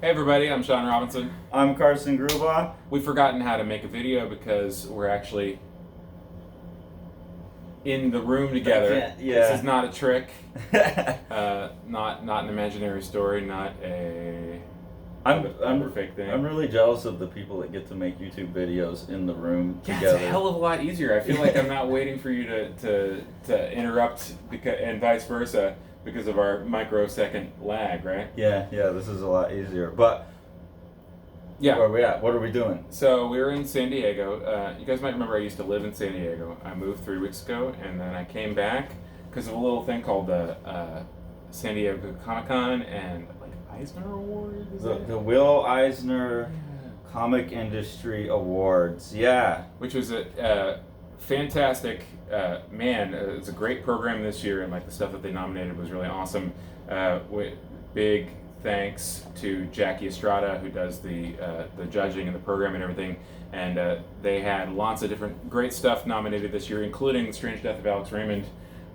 Hey everybody, I'm Sean Robinson. I'm Carson Gruba. We've forgotten how to make a video because we're actually in the room together. Yeah. This is not a trick, not an imaginary story, not a fake thing. I'm really jealous of the people that get to make YouTube videos in the room Yeah, together. it's a hell of a lot easier. I feel like I'm not waiting for you to interrupt and vice versa because of our microsecond lag, right? Yeah, this is a lot easier. But yeah, where are we at? What are we doing? So we were in San Diego. You guys might remember I used to live in San Diego. I moved 3 weeks ago, and then I came back because of a little thing called the San Diego Comic-Con and like Eisner Awards. The Will Eisner Comic Industry Awards. Yeah. Which was a fantastic, it's a great program this year, and like the stuff that they nominated was really awesome. Big thanks to Jackie Estrada, who does the judging and the program and everything. And they had lots of different great stuff nominated this year, including The Strange Death of Alex Raymond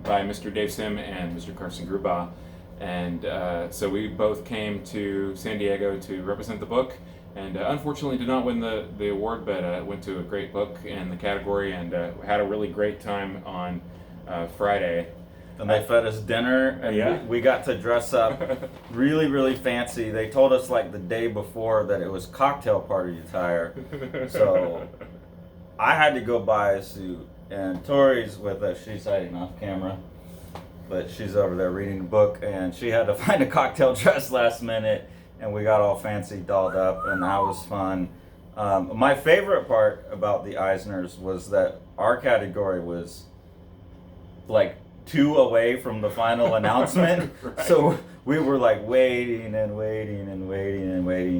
by Mr. Dave Sim and Mr. Carson Gruba. And so we both came to San Diego to represent the book, and unfortunately did not win the award, but went to a great book in the category, and had a really great time on Friday. And they fed us dinner, and we got to dress up really, really fancy. They told us like the day before that it was cocktail party attire. So I had to go buy a suit, and Tori's with us. She's hiding off camera, but she's over there reading the book, and she had to find a cocktail dress last minute, and we got all fancy dolled up, and that was fun. My favorite part about the Eisners was that our category was like 2 away from the final announcement. Right. So we were like waiting,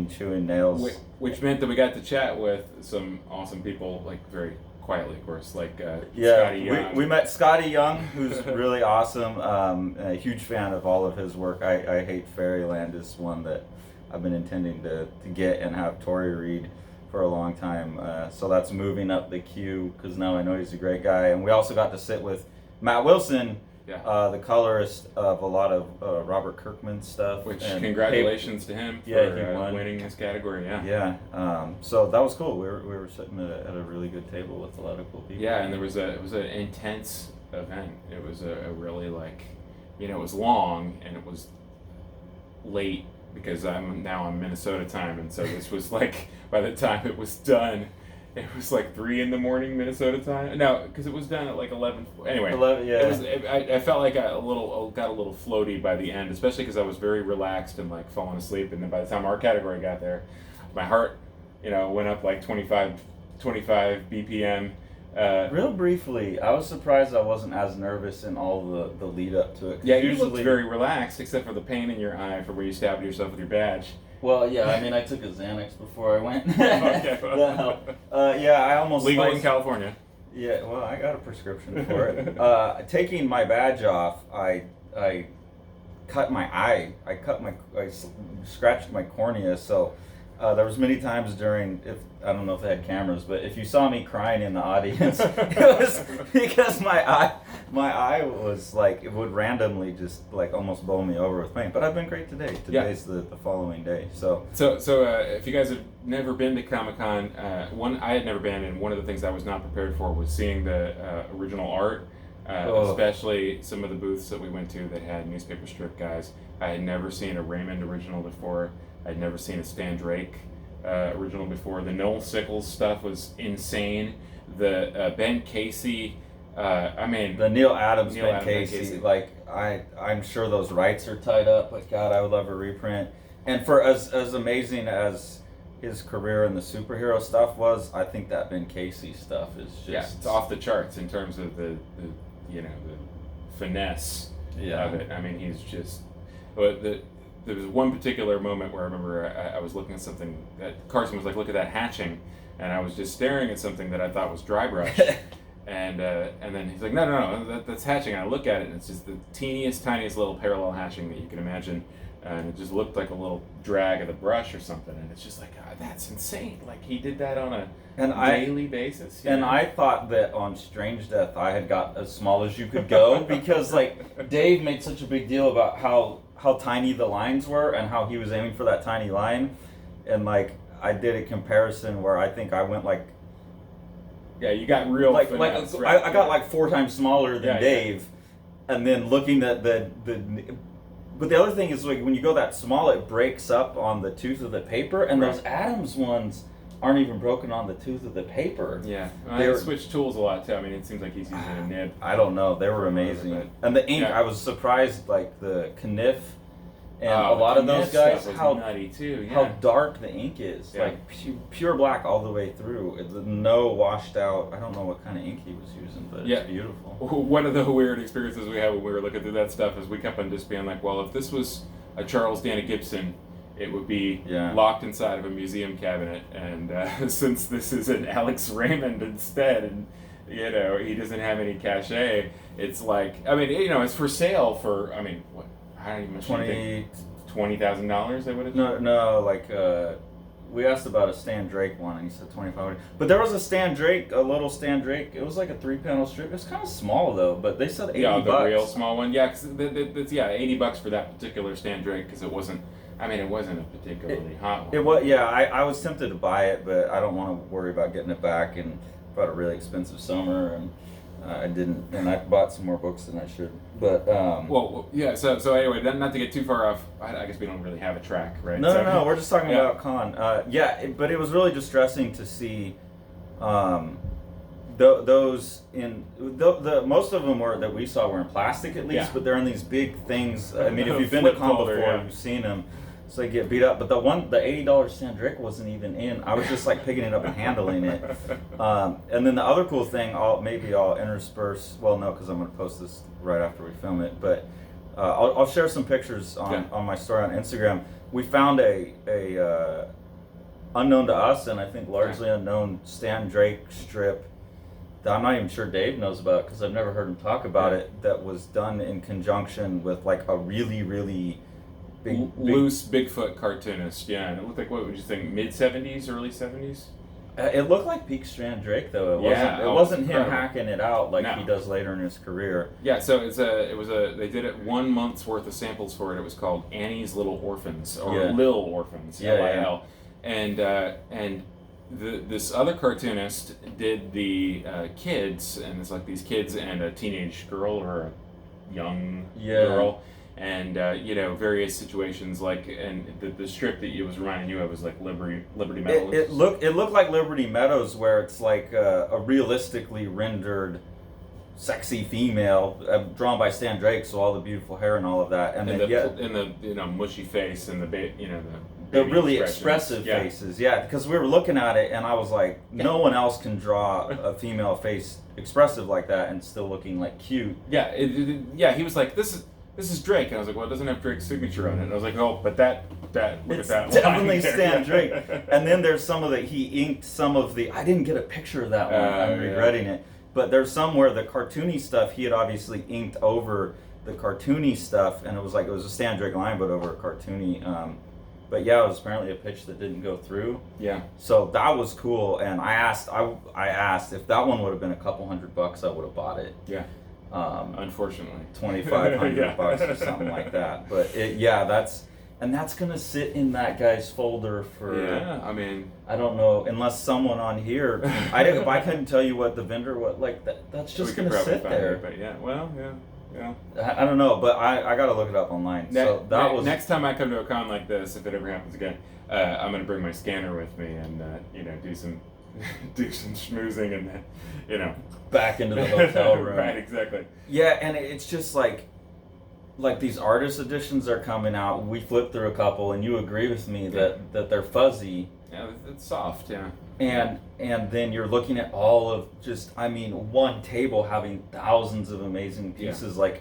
chewing nails. Which meant that we got to chat with some awesome people, like very quietly, of course, like Yeah, Scotty Young. we met Scotty Young, who's really awesome. A huge fan of all of his work. I Hate Fairyland is one that I've been intending to get and have Tori read for a long time. So that's moving up the queue because now I know he's a great guy. And we also got to sit with Matt Wilson, the colorist of a lot of Robert Kirkman stuff. Which congratulations to him for winning this category. So that was cool. We were sitting at a really good table with a lot of cool people. Yeah, and it was an intense event. It was a really it was long and it was late because I'm Minnesota time, and so this was like by the time it was done, it was like 3 a.m. Minnesota time. No, because it was done at like 11. Anyway, 11, yeah. I felt like I got a little floaty by the end, especially because I was very relaxed and like falling asleep. And then by the time our category got there, my heart, went up like 25 BPM. Real briefly, I was surprised I wasn't as nervous in all the lead up to it. Yeah, you looked very relaxed, except for the pain in your eye for where you stabbed yourself with your badge. Well, yeah, I mean, I took a Xanax before I went. Okay. That helped. I almost legal in California. Yeah, well, I got a prescription for it. Taking my badge off, I cut my eye. I scratched my cornea. So there was many times I don't know if they had cameras, but if you saw me crying in the audience, it was because my eye was like, it would randomly just like almost blow me over with pain. But I've been great today. Today's the following day. So if you guys have never been to Comic-Con, I had never been, and one of the things I was not prepared for was seeing the original art, especially some of the booths that we went to that had newspaper strip guys. I had never seen a Raymond original before. I'd never seen a Stan Drake original before. The Noel Sickles stuff was insane. The Ben Casey, the Neil Adams, Ben Casey. Like I'm sure those rights are tied up. But God, I would love a reprint. And for as amazing as his career in the superhero stuff was, I think that Ben Casey stuff is just it's off the charts in terms of the finesse of it. I mean, he's just there was one particular moment where I remember I was looking at something that Carson was like, "Look at that hatching," and I was just staring at something that I thought was dry brush, and then he's like, "No, that's hatching." And I look at it, and it's just the tiniest little parallel hatching that you can imagine, and it just looked like a little drag of the brush or something, and it's just like, God, that's insane. Like he did that on a daily basis. And I thought that on Strange Death I had got as small as you could go because like Dave made such a big deal about how how tiny the lines were and how he was aiming for that tiny line, and like I did a comparison where I think I went like. Yeah, you got real finesse, right? I got like 4 times smaller than Dave, and then looking at the. But the other thing is like when you go that small, it breaks up on the tooth of the paper, and those Adams ones aren't even broken on the tooth of the paper. Yeah, they switch tools a lot too. I mean, it seems like he's using a nib. I don't know. They were amazing, and the ink. I was surprised, like the Kniff. And a lot of those guys, how nutty too. Yeah. How dark the ink is, like pure black all the way through. No washed out. I don't know what kind of ink he was using, but it's beautiful. One of the weird experiences we had when we were looking through that stuff is we kept on just being like, well, if this was a Charles Dana Gibson, it would be locked inside of a museum cabinet, and since this is an Alex Raymond instead, and you know he doesn't have any cachet, it's like, I mean, you know, it's for sale for, I mean, what? How much $20,000 they would have? No, like we asked about a Stan Drake one, and he said $2,500. But there was a little Stan Drake. It was like a 3-panel strip. It's kind of small though, but they said $80. Yeah, the real small one. Yeah, cause that's $80 for that particular Stan Drake because it wasn't. I mean, it wasn't a particularly hot one. It was. Yeah, I was tempted to buy it, but I don't want to worry about getting it back. And bought a really expensive summer, and I didn't. And I bought some more books than I should. But So anyway, not to get too far off. I guess we don't really have a track, right? No. We're just talking about con. But it was really distressing to see. Those in the most of them that we saw were in plastic at least, but they're in these big things. I mean, if you've been to con before, you've seen them. So they get beat up, but the $80 Stan Drake wasn't even in. I was just like picking it up and handling it. And then the other cool thing, I'll intersperse. Well, no, because I'm going to post this right after we film it. But I'll share some pictures on my story on Instagram. We found a unknown to us, and I think largely unknown Stan Drake strip that I'm not even sure Dave knows about because I've never heard him talk about it. That was done in conjunction with like a really, really loose Bigfoot cartoonist, and it looked like, what would you think, mid-70s, early 70s? It looked like peak Stan Drake though. It wasn't him hacking it out like he does later in his career. Yeah, so they did it 1 month's worth of samples for it. It was called Annie's Little Orphans, or Lil Orphans, LIL. And this other cartoonist did the kids, and it's like these kids and a teenage girl or a young girl. And various situations, like, and the strip that you was reminding you of was like Liberty Meadows. It looked like Liberty Meadows, where it's like a realistically rendered sexy female drawn by Stan Drake, so all the beautiful hair and all of that, and the mushy face and the really expressive faces, because we were looking at it and I was like, no one else can draw a female face expressive like that and still looking like cute. He was like, this is Drake, and I was like, well, it doesn't have Drake's signature on it. And I was like, oh, but look at that. It's definitely Stan Drake. And then there's some of he inked some of the, I didn't get a picture of that one, I'm regretting it. But there's some where the cartoony stuff, he had obviously inked over the cartoony stuff, and it was a Stan Drake line, but over a cartoony. But it was apparently a pitch that didn't go through. Yeah. So that was cool, and I asked if that one would have been a couple $100, I would have bought it. Yeah. Unfortunately, $2,500 or something like that. But that's gonna sit in that guy's folder for. Yeah, I mean, I don't know, unless someone on here, I couldn't tell you what the vendor that's just gonna sit there. But yeah. I don't know, but I gotta look it up online. Next time I come to a con like this, if it ever happens again, I'm gonna bring my scanner with me and do some schmoozing and then back into the hotel room. Right, exactly. Yeah, and it's just like these artist editions are coming out. We flipped through a couple, and you agree with me that they're fuzzy. Yeah, it's soft. Yeah. And then you're looking at all of one table having thousands of amazing pieces. Yeah.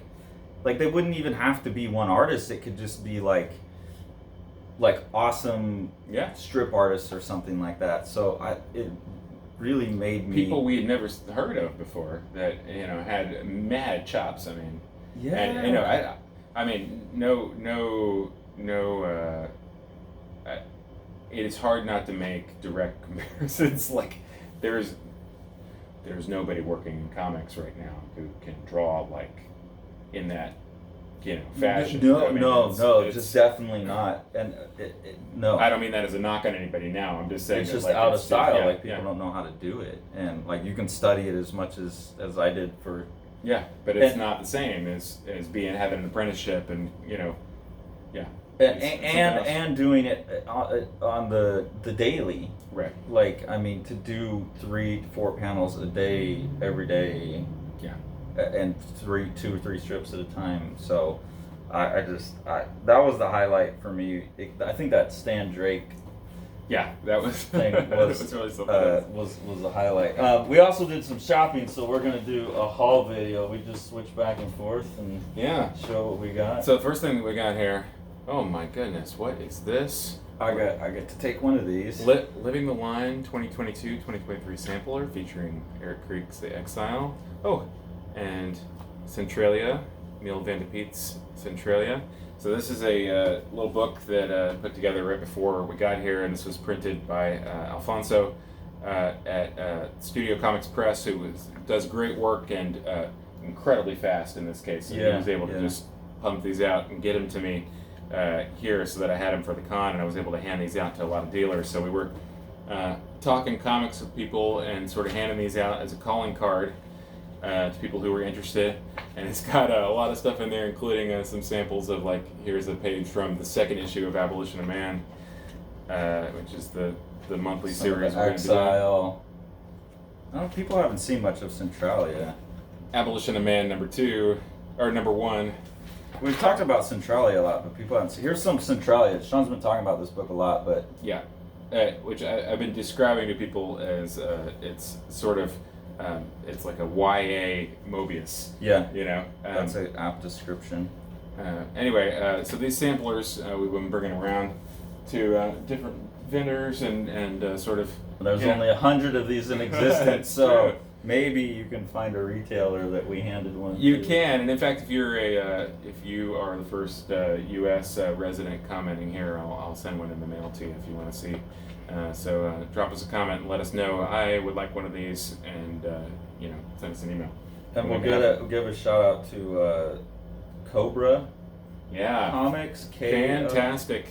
Like they wouldn't even have to be one artist. It could just be like awesome strip artists or something like that. So it really made me people we had never heard of before that had mad chops. I mean, and it is hard not to make direct comparisons. Like there's nobody working in comics right now who can draw like in that fashion. No, just definitely not. And no. I don't mean that as a knock on anybody now. I'm just saying it's that, just like, out of style. Yeah, people don't know how to do it, and like you can study it as much as I did for. Yeah, but it's not the same as having an apprenticeship and yeah. And doing it on the daily. Right. Like, I mean, to do 3 to 4 panels a day, every day. Yeah. And 2 or 3 strips at a time. So, I that was the highlight for me. I think that Stan Drake. Yeah, that was thing was really something. Was a highlight. We also did some shopping, so we're gonna do a haul video. We just switch back and forth and show what we got. So the first thing that we got here. Oh my goodness, what is this? I get to take one of these. Living the Line 2022-2023 sampler featuring Eric Creek's The Exile. Oh, and Centralia, Neil Van de Peet's Centralia. So this is a little book that I put together right before we got here, and this was printed by Alfonso at Studio Comics Press, who does great work and incredibly fast in this case. So he was able to just pump these out and get them to me here, so that I had them for the con, and I was able to hand these out to a lot of dealers. So we were talking comics with people and sort of handing these out as a calling card to people who were interested. And it's got a lot of stuff in there, including some samples of, like, here's a page from the second issue of Abolition of Man, which is the monthly series we're going to do. Exile. People haven't seen much of Centralia. Abolition of Man number 1. We've talked about Centralia a lot, but people haven't seen. Here's some Centralia. Sean's been talking about this book a lot, but yeah, which I've been describing to people as it's sort of it's like a YA Mobius. Yeah, that's an apt description. Anyway, so these samplers we've been bringing around to different vendors and sort of. There's only 100 of these in existence, so. True. Maybe you can find a retailer that we handed one. You can, and in fact, if you are the first U.S. Resident commenting here, I'll send one in the mail to you if you want to see. So drop us a comment and let us know. I would like one of these, and send us an email. And we'll give a shout out to Cobra. Yeah. Comics. Fantastic.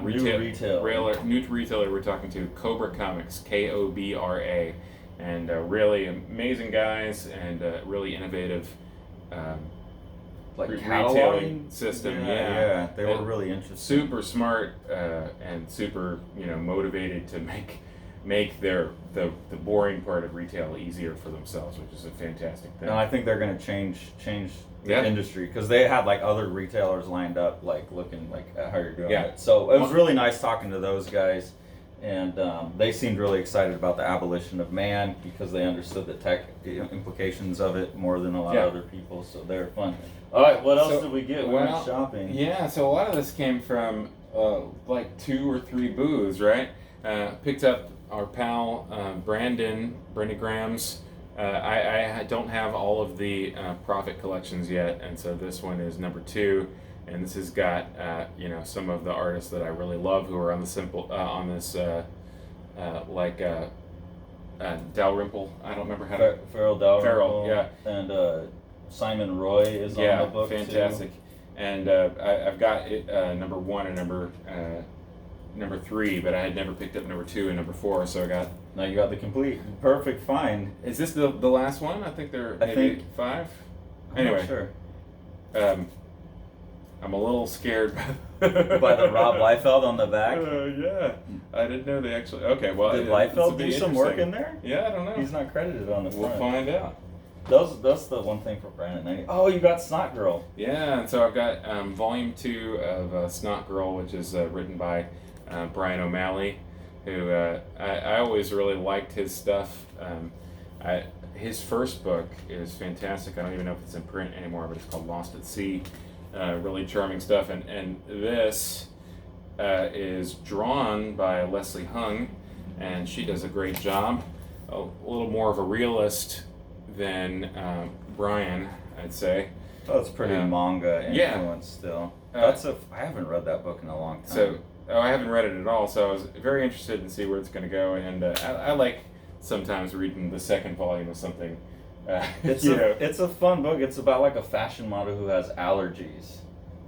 Retailer. New to retailer we're talking to, Cobra Comics, Kobra. And really amazing guys, and really innovative retailing system. Yeah, they were really interesting. Super smart and super motivated to make the boring part of retail easier for themselves, which is a fantastic thing. And I think they're going to change the industry, because they had like other retailers lined up, like looking like at how you're doing it. So it was really nice talking to those guys. And they seemed really excited about the abolition of man, because they understood the tech implications of it more than a lot of other people. So they were fun. All right, what else did we get? We went shopping. Yeah, so a lot of this came from like 2 or 3 booths, right? Picked up our pal Brandon Graham's. I don't have all of the Prophet collections yet, and so this one is number 2. And this has got, some of the artists that I really love who are on the Dalrymple. I don't remember how to. Farrell Dalrymple. Farrell, yeah. And Simon Roy is on the book fantastic. Too. And I've got it, number 1 and number 3, but I had never picked up number 2 and number 4, so I got. Now you got the complete perfect find. Is this the last one? I think there are maybe 5. Anyway, not sure. I'm a little scared by the Rob Liefeld on the back. Yeah, I didn't know they actually. Okay, well, did Liefeld do some work in there? Yeah, I don't know. He's not credited on the front. We'll find out. That's the one thing for Brandon. Oh, you got Snot Girl. Yeah, and so I've got volume 2 of Snot Girl, which is written by Brian O'Malley, who I always really liked his stuff. His first book is fantastic. I don't even know if it's in print anymore, but it's called Lost at Sea. Really charming stuff, and this is drawn by Leslie Hung, and she does a great job. A little more of a realist than Brian, I'd say. Oh, it's pretty manga influence still. I haven't read that book in a long time. I haven't read it at all, so I was very interested to see where it's going to go, and I like sometimes reading the second volume of something It's a fun book. It's about like a fashion model who has allergies,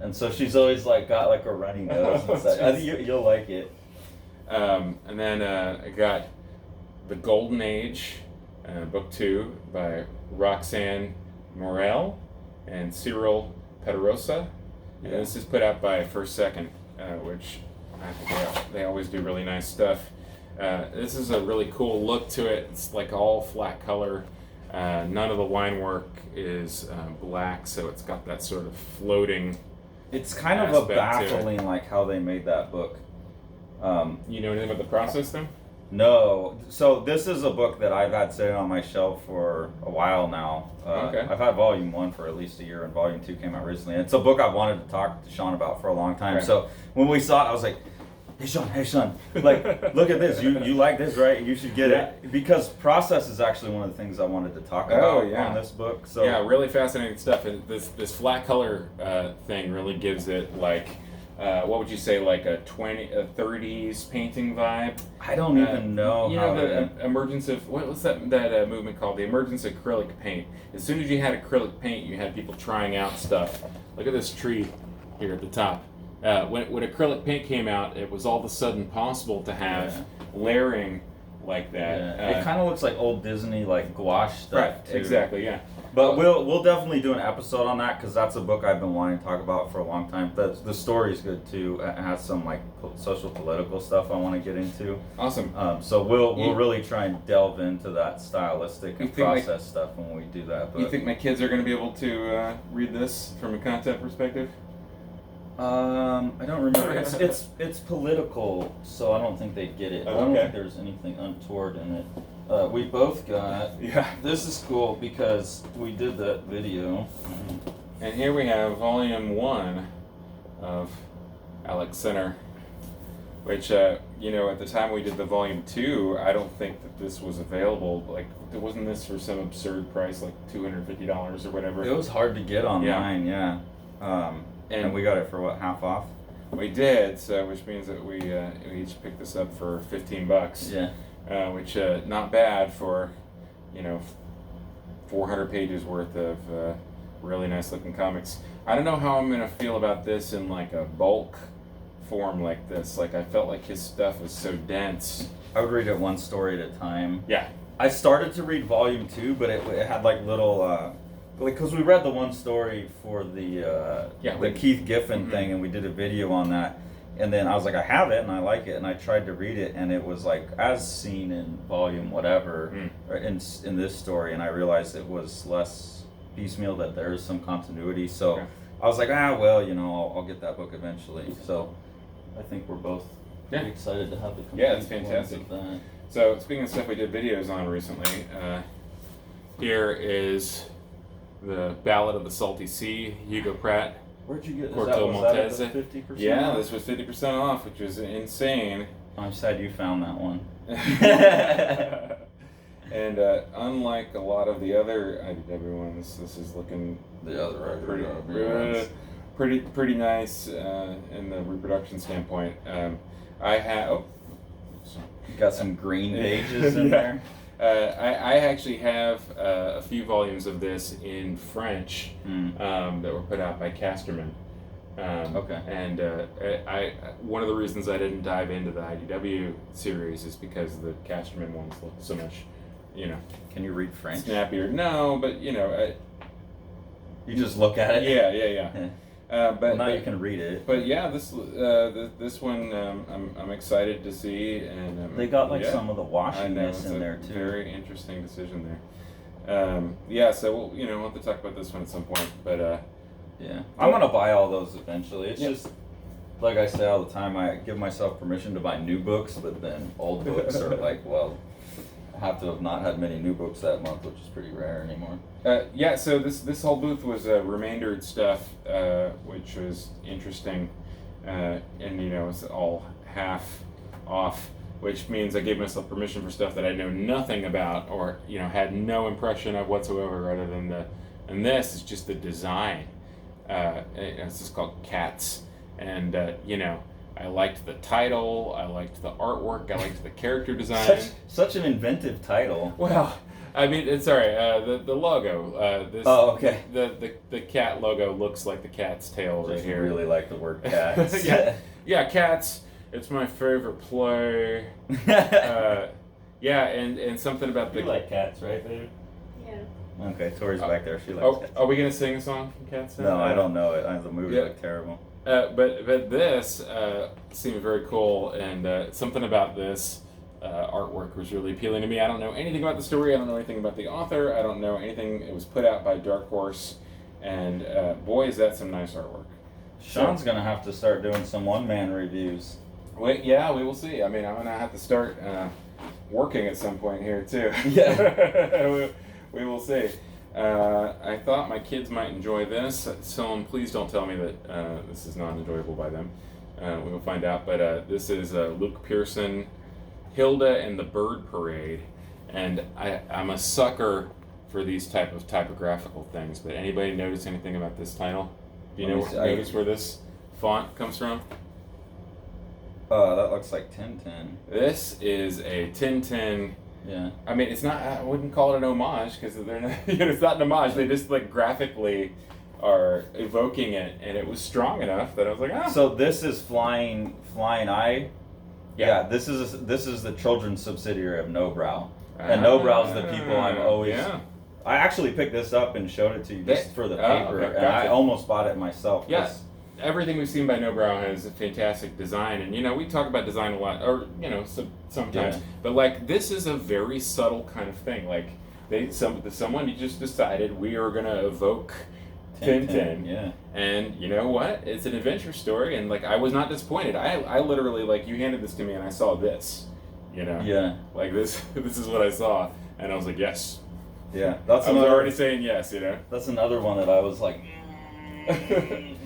and so she's always like got like a runny nose and stuff. I think you'll like it. And then I got The Golden Age, book 2 by Roxanne Morel and Cyril Pedrosa. And this is put out by First Second, which I think they always do really nice stuff. This is a really cool look to it. It's like all flat color. None of the line work is black, so it's got that sort of floating. It's kind of a baffling like how they made that book. You know anything about the process though? No. So this is a book that I've had sitting on my shelf for a while now. Okay. I've had volume 1 for at least a year, and volume 2 came out recently. It's a book I've wanted to talk to Sean about for a long time. Okay. So when we saw it, I was like, hey Sean, like, look at this. You like this, right? You should get it. Because process is actually one of the things I wanted to talk about on this book. So yeah, really fascinating stuff. And this flat color thing really gives it like, what would you say, like a 30s painting vibe? I don't even know you how know the emergence of what's that movement called? The emergence of acrylic paint. As soon as you had acrylic paint, you had people trying out stuff. Look at this tree here at the top. When acrylic paint came out, it was all of a sudden possible to have layering like that. Yeah. It kind of looks like old Disney like gouache stuff. Right. Too. Exactly. Yeah. But we'll definitely do an episode on that because that's a book I've been wanting to talk about for a long time. The story's good too. It has some like social political stuff I want to get into. Awesome. So we'll really try and delve into that stylistic and process stuff when we do that. But you think my kids are going to be able to read this from a content perspective? I don't remember. It's political, so I don't think they get it. I don't think there's anything untoward in it. We both got. Yeah. This is cool because we did that video. And here we have volume 1 of Alex Sinner, which at the time we did the volume 2, I don't think that this was available. Like, wasn't this for some absurd price, like $250 or whatever? It was hard to get online. Yeah. And we got it for what, half off? We did, so which means that we each picked this up for $15. Yeah. Which not bad for 400 pages worth of really nice looking comics. I don't know how I'm gonna feel about this in like a bulk form like this. Like, I felt like his stuff was so dense. I would read it one story at a time. Yeah. I started to read volume 2, but it had like little. Because we read the one story for the Keith Giffen thing, and we did a video on that, and then I was like, I have it and I like it, and I tried to read it, and it was like as seen in volume whatever or in this story, and I realized it was less piecemeal, that there is some continuity. So I was like, I'll get that book eventually. So I think we're both excited to have the complete it's fantastic. of that. So speaking of stuff we did videos on recently, here is the Ballad of the Salty Sea, Hugo Pratt. Where'd you get Corto Maltese? That 50% yeah, off? this was 50% off, which was insane. I'm sad you found that one. And unlike a lot of the other IDW ones, this is looking pretty nice in the reproduction standpoint. I have got some green pages in there. I actually have a few volumes of this in French that were put out by Casterman. And one of the reasons I didn't dive into the IDW series is because the Casterman ones look so much, Can you read French? Snappier. No, but you just look at it. Yeah. But now you can read it. But yeah, this one I'm excited to see, and they got some of the washiness in there too. Very interesting decision there. So we'll have to talk about this one at some point. But I'm gonna buy all those eventually. It's just like I say all the time, I give myself permission to buy new books, but then old books are like, well, I have to have not had many new books that month, which is pretty rare anymore. So this whole booth was remaindered stuff, which was interesting, and it's all half off, which means I gave myself permission for stuff that I know nothing about, or had no impression of whatsoever, other than and this is just the design. It's just called Cats, and I liked the title, I liked the artwork, I liked the character design. Such an inventive title. Well, I mean, sorry. The logo. This. Oh, okay. The cat logo looks like the cat's tail right Just here. really like the word cats. Yeah, cats. It's my favorite play. Yeah, and something about the. You like cats, right, babe? Yeah. Okay, Tori's back there. She likes cats. Are we gonna sing a song from Cats? No, I don't know it. The movie Yeah. looked terrible. But this seemed very cool, and something about this artwork was really appealing to me. I don't know anything about the story. I don't know anything about the author. I don't know anything. It was put out by Dark Horse, and boy, is that some nice artwork. Sean's gonna have to start doing some one-man reviews. Wait, yeah, we will see. I mean, I'm gonna have to start working at some point here too. Yeah. we will see. I thought my kids might enjoy this, so please don't tell me that this is not enjoyable by them. We will find out. But this is Luke Pearson, Hilda and the Bird Parade, and I'm a sucker for these type of typographical things. But anybody notice anything about this title? Do you notice where this font comes from? That looks like Tintin. This is a Tintin. Yeah. I mean, it's not. I wouldn't call it an homage because they're not. It's not an homage. They just like graphically are evoking it, and it was strong enough that I was like, ah. So this is Flying Eye. Yeah. This is the children's subsidiary of No Brow, and No Brow's the people I'm always. Yeah. I actually picked this up and showed it to you just for the paper, okay, and I gotcha. almost bought it myself. Yes. Everything we've seen by No Brow has a fantastic design, and we talk about design a lot, or sometimes. Yeah. But like this is a very subtle kind of thing. Like someone just decided we are gonna evoke Tintin. Yeah. And you know what? It's an adventure story, and like I was not disappointed. I literally like you handed this to me, and I saw this. Yeah. Like this. This is what I saw, and I was like, yes. Yeah. I was already saying yes. That's another one that I was like.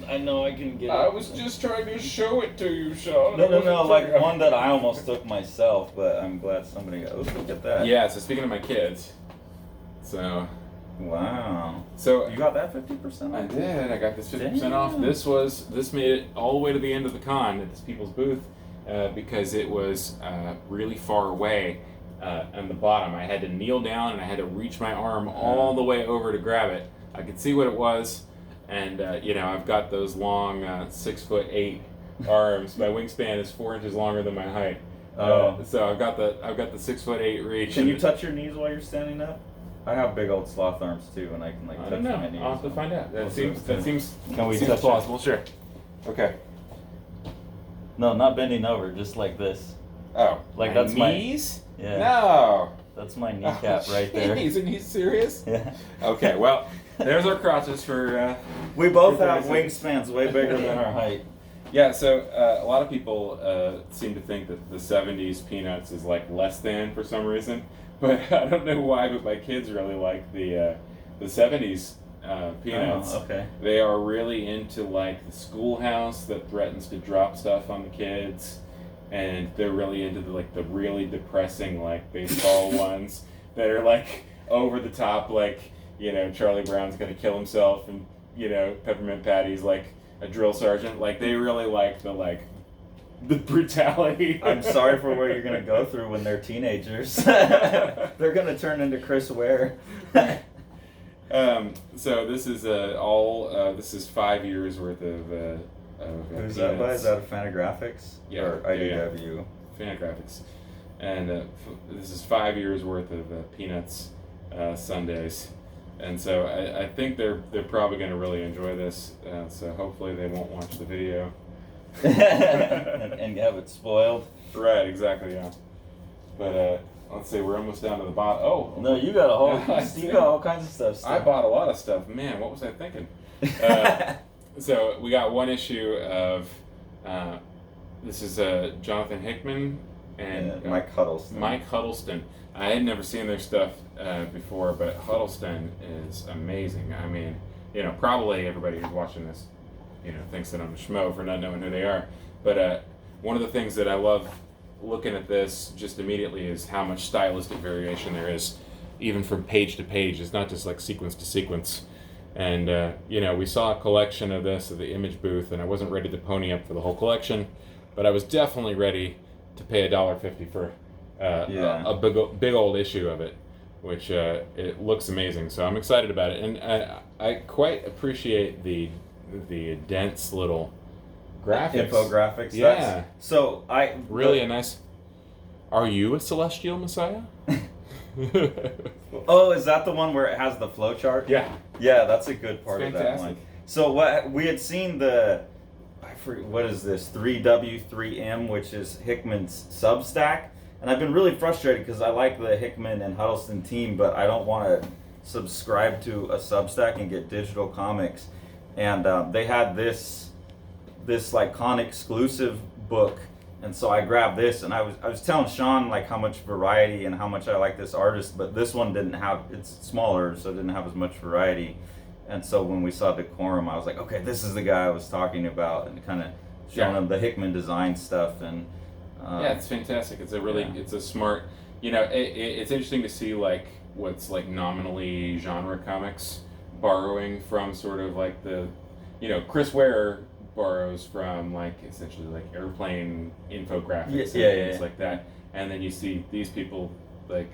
I know I can get it. I was just trying to show it to you, Sean. No, like one that I almost took myself, but I'm glad somebody got. Let's look at that. Yeah, so speaking of my kids, so. Wow. So. You got that 50% I off? did. I got this 50% off. This made it all the way to the end of the con at this people's booth because it was really far away on the bottom. I had to kneel down and I had to reach my arm all the way over to grab it. I could see what it was. And I've got those long 6'8" arms. My wingspan is 4 inches longer than my height. So I've got the 6'8" reach. Can you touch your knees while you're standing up? I have big old sloth arms too, and I can I touch don't know. my knees. I'll have to find out. That seems. Can we seems touch plausible? Sure. Okay. No, not bending over, just like this. Oh, Like my that's knees? Yeah. No. That's my kneecap right there. Jeez, are you serious? Yeah. Okay, well, there's our crotches for. We both have wingspans way bigger than our height. Yeah, so a lot of people seem to think that the 70s Peanuts is like less than for some reason, but I don't know why, but my kids really like the 70s Peanuts. Oh, okay. They are really into like the schoolhouse that threatens to drop stuff on the kids, and they're really into the really depressing like baseball ones that are like over the top, like Charlie Brown's gonna kill himself, and Peppermint Patty's like a drill sergeant. Like they really like the brutality. I'm sorry for what you're gonna go through when they're teenagers. They're gonna turn into Chris Ware. So this is this is 5 years worth of Who's that by? Is that a Fantagraphics? Yeah, Or IDW? Fantagraphics. And this is 5 years worth of Peanuts Sundays. And so I think they're probably going to really enjoy this. So hopefully they won't watch the video. and have it spoiled. Right, exactly, yeah. But let's see, we're almost down to the bottom. Oh, no, you got you got all kinds of stuff. I bought a lot of stuff. Man, what was I thinking? So we got one issue of this is Jonathan Hickman and Mike Huddleston. Mike Huddleston. I had never seen their stuff before, but Huddleston is amazing. I mean, probably everybody who's watching this, thinks that I'm a schmo for not knowing who they are. But one of the things that I love looking at this just immediately is how much stylistic variation there is, even from page to page. It's not just like sequence to sequence. And, we saw a collection of this at the Image booth, and I wasn't ready to pony up for the whole collection, but I was definitely ready to pay $1.50 for a big old issue of it. which it looks amazing. So I'm excited about it, and I quite appreciate the dense little graphics. Infographics. Yeah. So really a nice. Are you a celestial messiah? Oh, is that the one where it has the flow chart? Yeah. Yeah, that's a good part It's of that fantastic. one. So what we had seen what is this 3W3M, which is Hickman's Substack, and I've been really frustrated because I like the Hickman and Huddleston team, but I don't want to subscribe to a Substack and get digital comics, and they had this like con exclusive book. And so I grabbed this, and I was telling Sean like how much variety and how much I like this artist, but this one it's smaller, so it didn't have as much variety. And so when we saw Decorum, I was like, okay, this is the guy I was talking about, and kind of showing him the Hickman design stuff. And yeah, it's fantastic. It's it's a smart. It's interesting to see like what's like nominally genre comics borrowing from sort of like the, Chris Ware borrows from like essentially like airplane infographics and things like that, and then you see these people like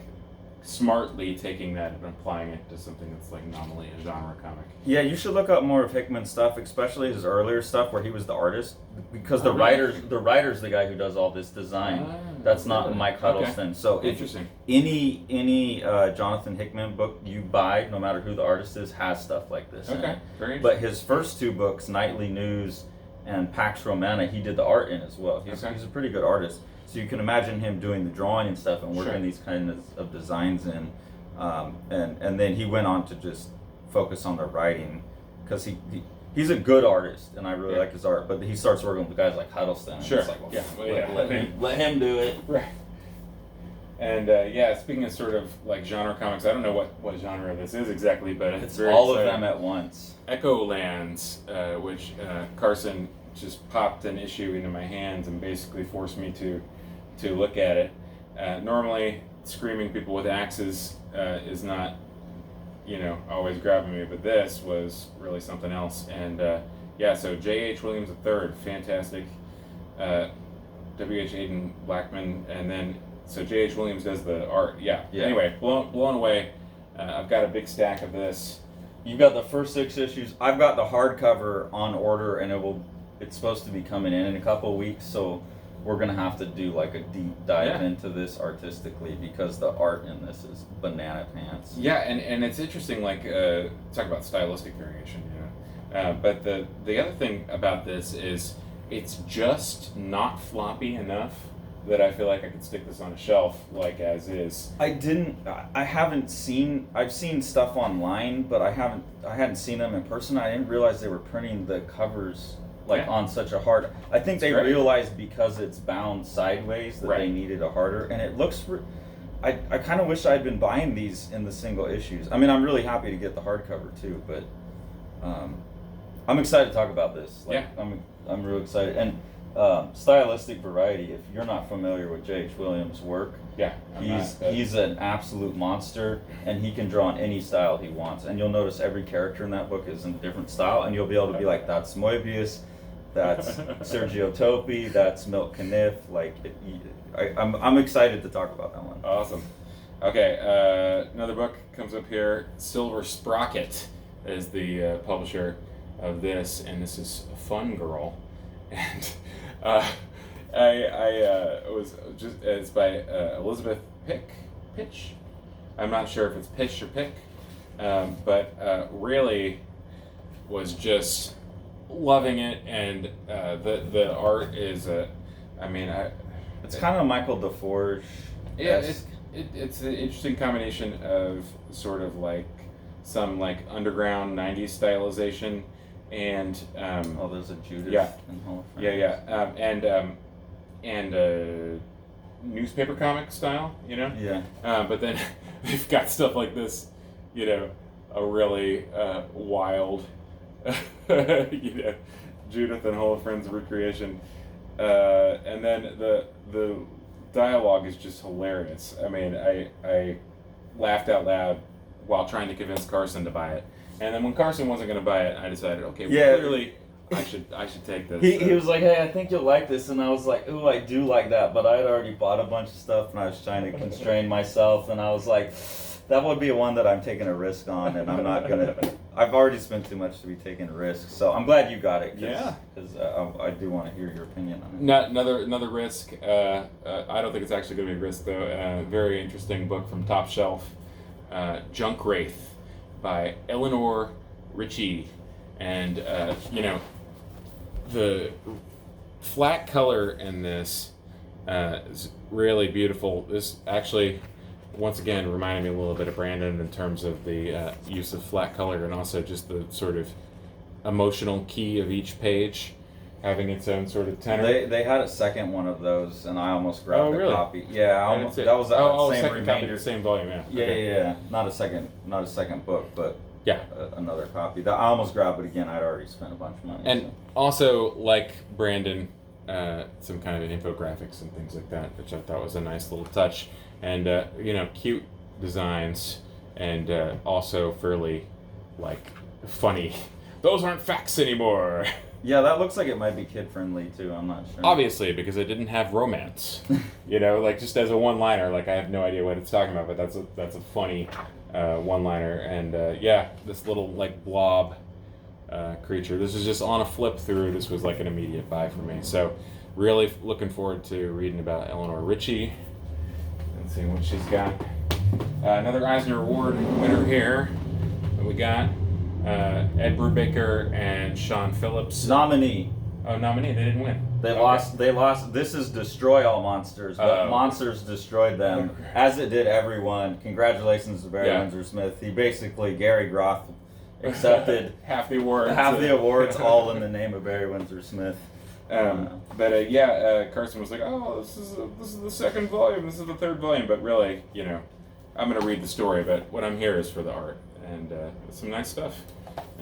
smartly taking that and applying it to something that's like nominally a genre comic. Yeah, you should look up more of Hickman's stuff, especially his earlier stuff where he was the artist, because the writer's the guy who does all this design. That's not Mike Huddleston. Okay. So interesting. Any Jonathan Hickman book you buy, no matter who the artist is, has stuff like this. Okay, very interesting. But his first two books, Nightly News and Pax Romana, he did the art in as well. He's a pretty good artist. So you can imagine him doing the drawing and stuff and working these kinds of designs in. And then he went on to just focus on the writing, because he's a good artist and I really like his art, but he starts working with guys like Huddleston. And it's like, let him do it. Right. And speaking of sort of like genre comics, I don't know what genre this is exactly, but it's very all exciting. of them at once. Echo Lands, which Carson just popped an issue into my hands and basically forced me to look at it. Normally, screaming people with axes is not, always grabbing me, but this was really something else. And so J.H. Williams III, fantastic. W.H. Aiden Blackman, and then so J.H. Williams does the art. Yeah. Anyway, blown away. I've got a big stack of this. You've got the first 6 issues. I've got the hardcover on order, and it's supposed to be coming in a couple of weeks, so we're going to have to do like a deep dive into this artistically, because the art in this is banana pants. Yeah, and it's interesting, like, talk about stylistic variation, but the other thing about this is it's just not floppy enough that I feel like I could stick this on a shelf like as is. I've seen stuff online, but I hadn't seen them in person. I didn't realize they were printing the covers on such a hard. I think they realized because it's bound sideways that they needed a harder, and it looks. I kind of wish I'd been buying these in the single issues. I mean, I'm really happy to get the hardcover too, but I'm excited to talk about this. I'm real excited. And stylistic variety. If you're not familiar with J.H. Williams' work, he's an absolute monster, and he can draw in any style he wants. And you'll notice every character in that book is in a different style, and you'll be able to be like, that's Moebius, that's Sergio Topi, that's Milt Caniff. I'm excited to talk about that one. Awesome. Okay, another book comes up here. Silver Sprocket is the publisher of this, and this is Fun Girl. And it's by Elizabeth Pitch. I'm not sure if it's Pitch or Pick, but really was just loving it, and the art is it's kind of Michael DeForge. Yeah, it's an interesting combination of sort of like some like underground 90s stylization and there's a Judith and Hall of Fame. And newspaper comic style, but then they've got stuff like this, a really wild Judith and Hall of Friends recreation, and then the dialogue is just hilarious. I mean, I laughed out loud while trying to convince Carson to buy it. And then when Carson wasn't going to buy it, I decided, okay, clearly I should take this. He was like, hey, I think you'll like this, and I was like, ooh, I do like that, but I had already bought a bunch of stuff, and I was trying to constrain myself, and I was like, that would be one that I'm taking a risk on, and I'm not gonna. I've already spent too much to be taking a risk, so I'm glad you got it. Because I do want to hear your opinion on it. Another risk. I don't think it's actually going to be a risk though. Very interesting book from Top Shelf, Junk Wraith by Eleanor Richie, and the flat color in this is really beautiful. This actually, once again, reminded me a little bit of Brandon in terms of the use of flat color and also just the sort of emotional key of each page having its own sort of tenor. They had a second one of those, and I almost grabbed really? a copy. Yeah, that was same second copy, remainder. the same volume. Yeah, Okay. yeah. Not a second book, but Yeah. Another copy. I almost grabbed it again. I'd already spent a bunch of money. And also, like Brandon, some kind of infographics and things like that, which I thought was a nice little touch. And, cute designs and also fairly, funny. Those aren't facts anymore. Yeah, that looks like it might be kid-friendly, too. I'm not sure. Obviously, because it didn't have romance. Just as a one-liner, I have no idea what it's talking about, but that's a funny one-liner. And, this little, blob creature. This is just on a flip through. This was, an immediate buy for me. So, really looking forward to reading about Eleanor Richie and seeing what she's got. Another Eisner Award winner here. What we got? Ed Brubaker and Sean Phillips. Nominee. Oh, nominee. They didn't win. They lost. This is Destroy All Monsters, but Monsters destroyed them, as it did everyone. Congratulations to Barry Windsor Smith. He basically, Gary Groth, accepted half the awards. All in the name of Barry Windsor Smith. Carson was like, "Oh, this is the second volume. This is the third volume." But really, I'm going to read the story. But what I'm here is for the art and some nice stuff.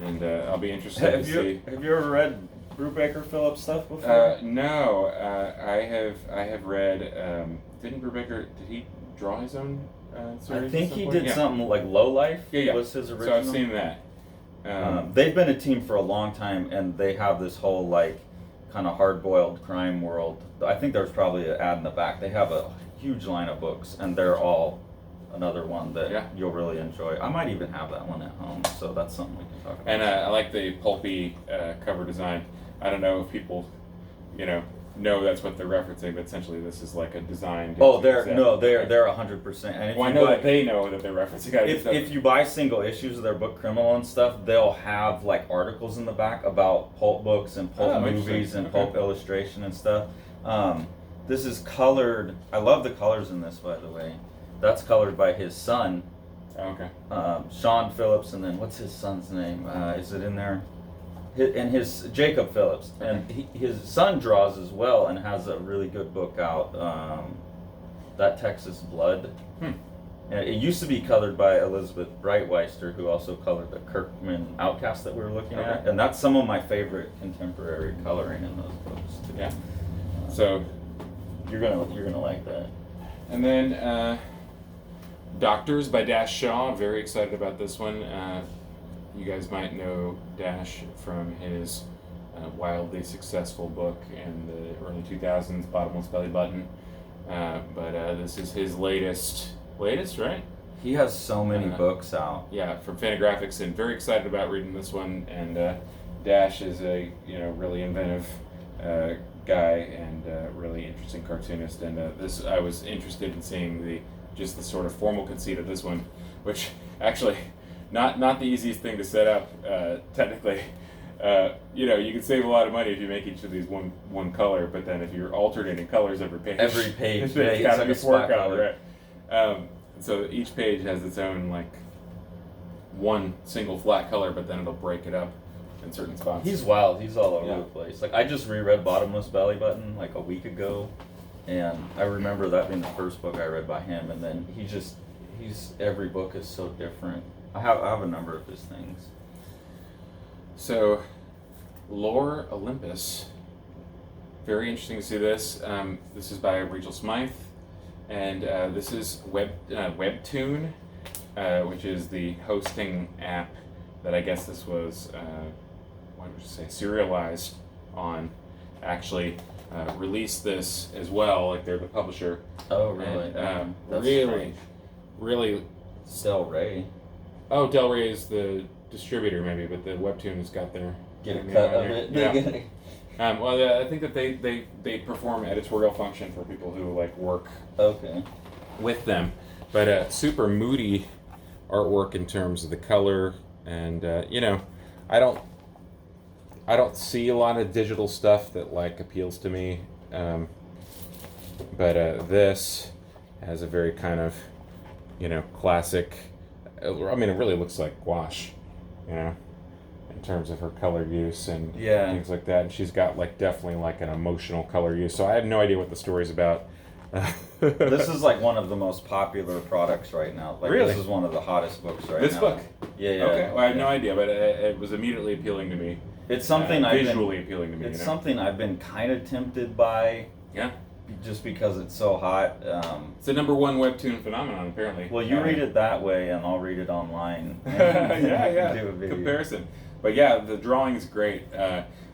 And I'll be interested to see. Have you ever read Brubaker Phillips stuff before? No, I have read. Didn't Brubaker? Did he draw his own series? I think he did something like Low Life. Yeah. Was his original. So I've seen that. They've been a team for a long time, and they have this whole kind of hard-boiled crime world. I think there's probably an ad in the back. They have a huge line of books, and they're all another one that you'll really enjoy. I might even have that one at home, so that's something we can talk about. And I like the pulpy cover design. I don't know if people, know that's what they're referencing, but essentially this is like a design. Oh, they're 100%. And I know that they know that they're referencing. If you buy single issues of their book Criminal and stuff, they'll have articles in the back about pulp books and pulp movies and pulp illustration and stuff. This is colored. I love the colors in this, by the way. That's colored by his son. Okay. Sean Phillips, and then what's his son's name? Is it in there? His Jacob Phillips, and his son draws as well, and has a really good book out. That Texas Blood. And it used to be colored by Elizabeth Breitweister, who also colored the Kirkman Outcast that we were looking at, and that's some of my favorite contemporary coloring in those books too. Yeah. So you're gonna like that. And then Doctors by Dash Shaw. Very excited about this one. You guys might know Dash from his wildly successful book in the early 2000s, Bottomless Belly Button. But this is his latest, right? He has so many books out. Yeah, from Fantagraphics, and very excited about reading this one. And Dash is a really inventive guy and really interesting cartoonist. And this, I was interested in seeing the sort of formal conceit of this one, which actually not the easiest thing to set up technically. You can save a lot of money if you make each of these one color, but then if you're alternating colors every page, it's got to be a spot color, right? So each page has its own one single flat color, but then it'll break it up in certain spots. He's wild. He's all over the place. I just reread Bottomless Belly Button a week ago, and I remember that being the first book I read by him. And then every book is so different. I have a number of his things. So, Lore Olympus. Very interesting to see this. This is by Rachel Smythe, and this is Webtoon, which is the hosting app that I guess this was what would you say, serialized on, actually released this as well. Like they're the publisher. Oh, really? And, That's really, strange. really. Del Rey. Oh, Del Rey is the distributor, maybe, but the webtoon has got their Get a name cut on of there. it. Yeah. Well, I think that they perform editorial function for people who like work Okay. with them, but super moody artwork in terms of the color, and I don't see a lot of digital stuff that like appeals to me, but this has a very kind of classic. I mean, it really looks like gouache, in terms of her color use and things like that. And she's got like definitely like an emotional color use. So I have no idea what the story's about. This is like one of the most popular products right now. Like Really? This is one of the hottest books right This now. book? Yeah. Okay. Well, I have no idea, but it was immediately appealing to me. It's something visually appealing to me. It's something I've been kind of tempted by. Yeah. Just because it's so hot. It's a number one webtoon phenomenon, apparently. Well, you read it that way, and I'll read it online. yeah. Do a video. Comparison. But yeah, the drawing is great.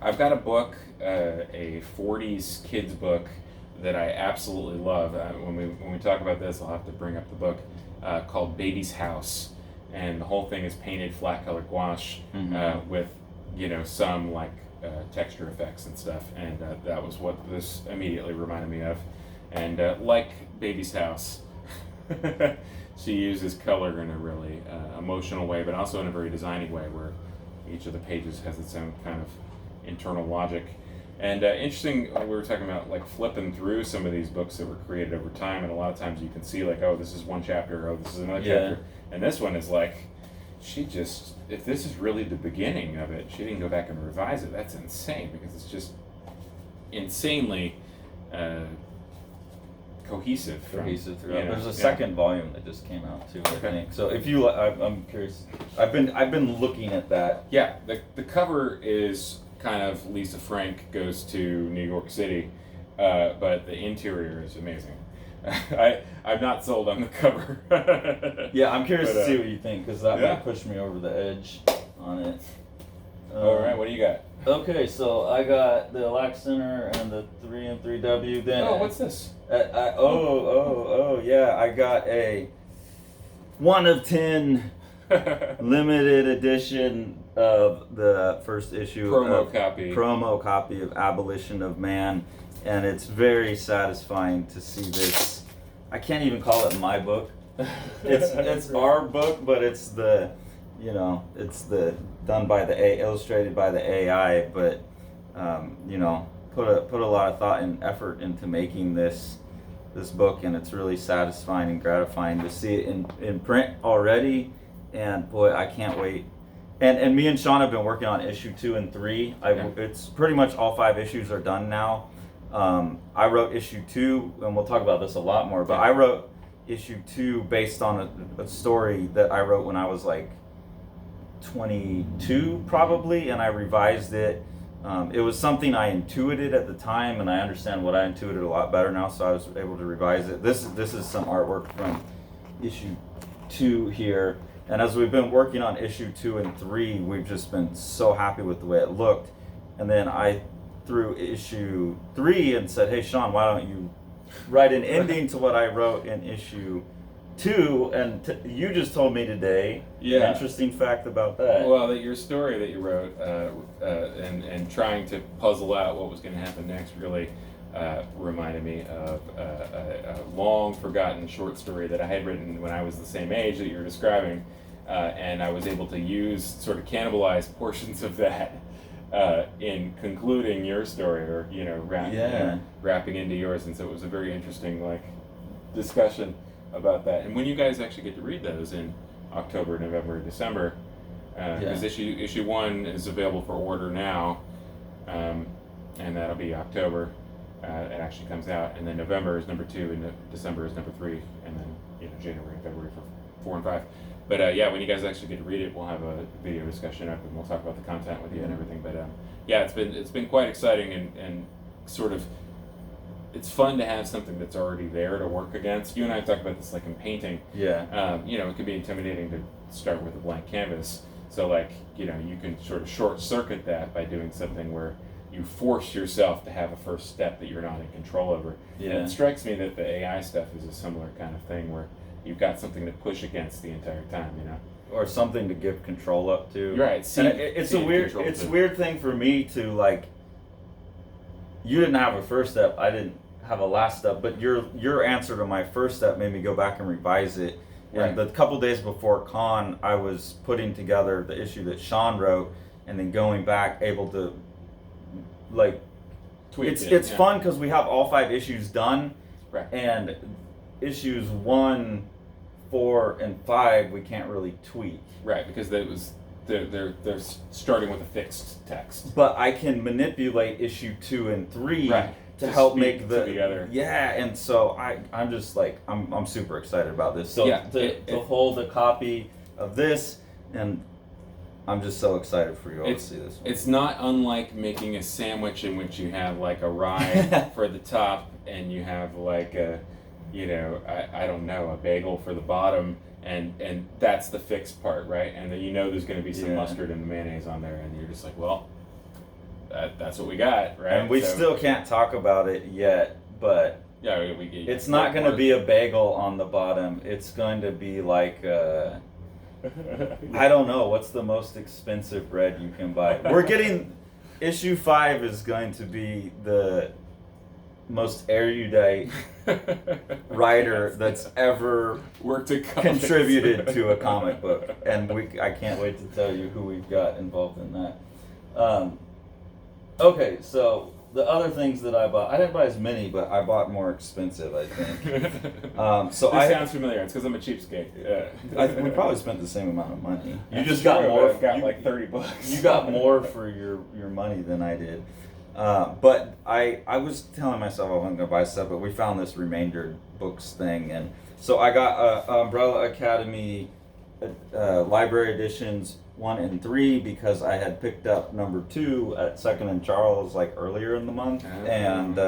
I've got a book, a 40s kids book that I absolutely love. When we talk about this, I'll have to bring up the book called Baby's House, and the whole thing is painted flat color gouache with some like texture effects and stuff, and that was what this immediately reminded me of. And like Baby's House, she uses color in a really emotional way, but also in a very designy way, where each of the pages has its own kind of internal logic. And interesting, we were talking about like flipping through some of these books that were created over time, and a lot of times you can see like, oh, this is one chapter, oh, this is another chapter, and this one is like, if this is really the beginning of it, she didn't go back and revise it. That's insane, because it's just insanely cohesive. Throughout. There's a second volume that just came out too, I think. So if you, I'm curious. I've been looking at that. Yeah, the cover is kind of Lisa Frank goes to New York City, but the interior is amazing. I'm not sold on the cover. Yeah, I'm curious to see what you think, because that might push me over the edge on it. All right, what do you got? Okay, so I got the Lac Center and the 3M3W. Then what's this? Yeah, I got a 1 of 10 limited edition of the first issue promo copy of Abolition of Man, and it's very satisfying to see this. I can't even call it my book. It's our book, but it's the done by the illustrated by the AI, but put a lot of thought and effort into making this book, and it's really satisfying and gratifying to see it in print already. And boy, I can't wait. And me and Sean have been working on issue 2 and 3. It's pretty much all 5 issues are done now. I wrote issue 2, and we'll talk about this a lot more, but I wrote issue 2 based on a story that I wrote when I was like 22 probably, and I revised it. It was something I intuited at the time, and I understand what I intuited a lot better now, so I was able to revise it. This is some artwork from issue 2 here, and as we've been working on issue 2 and 3, we've just been so happy with the way it looked. And then I threw issue 3 and said, hey Sean, why don't you write an ending to what I wrote in issue 2, and you just told me today an interesting fact about that. Well, that your story that you wrote and trying to puzzle out what was going to happen next really reminded me of a long forgotten short story that I had written when I was the same age that you're describing, and I was able to use sort of cannibalize portions of that in concluding your story, or wrapping into yours, and so it was a very interesting discussion about that. And when you guys actually get to read those in October, November, December, because issue 1 is available for order now, and that'll be October. It actually comes out, and then November is number 2, and December is number 3, and then January and February for 4 and 5. But when you guys actually get to read it, we'll have a video discussion up, and we'll talk about the content with you and everything. But it's been quite exciting, and sort of it's fun to have something that's already there to work against. You and I talked about this in painting. Yeah. It can be intimidating to start with a blank canvas. So like, you know, you can sort of short circuit that by doing something where you force yourself to have a first step that you're not in control over. Yeah. And it strikes me that the AI stuff is a similar kind of thing where you've got something to push against the entire time, you know? Or something to give control up to. Right. It's a weird thing for me to like. You didn't have a first step. I didn't have a last step. But your answer to my first step made me go back and revise it. Right. And the couple days before con, I was putting together the issue that Sean wrote, and then going back, able to like. Tweak it's fun because we have all 5 issues done. Right. And issues 1, 4, and 5 we can't really tweak. Right, because they're starting with a fixed text. But I can manipulate issue 2 and 3 to help make the other. Yeah, and so I'm just like I'm super excited about this. So to hold a copy of this, and I'm just so excited for you all to see this one. It's not unlike making a sandwich in which you have like a rye for the top and you have like a, you know, I don't know, a bagel for the bottom, and that's the fixed part, right? And then you know there's going to be some mustard and mayonnaise on there, and you're just like, well, that's what we got, right? And we still can't talk about it yet, but yeah, it's not going to be a bagel on the bottom. It's going to be like I don't know, what's the most expensive bread you can buy? We're getting issue 5 is going to be the most erudite writer that's ever contributed to a comic book, and I can't wait to tell you who we've got involved in that. Okay, so the other things that I bought, I didn't buy as many, but I bought more expensive, I think. So this sounds familiar. It's because I'm a cheapskate. We probably spent the same amount of money. You just got got more. I've got like $30. You got more for your money than I did. But I was telling myself I wasn't going to buy stuff, but we found this Remainder Books thing, and so I got Umbrella Academy library editions 1 and 3 because I had picked up number 2 at Second and Charles like earlier in the month, and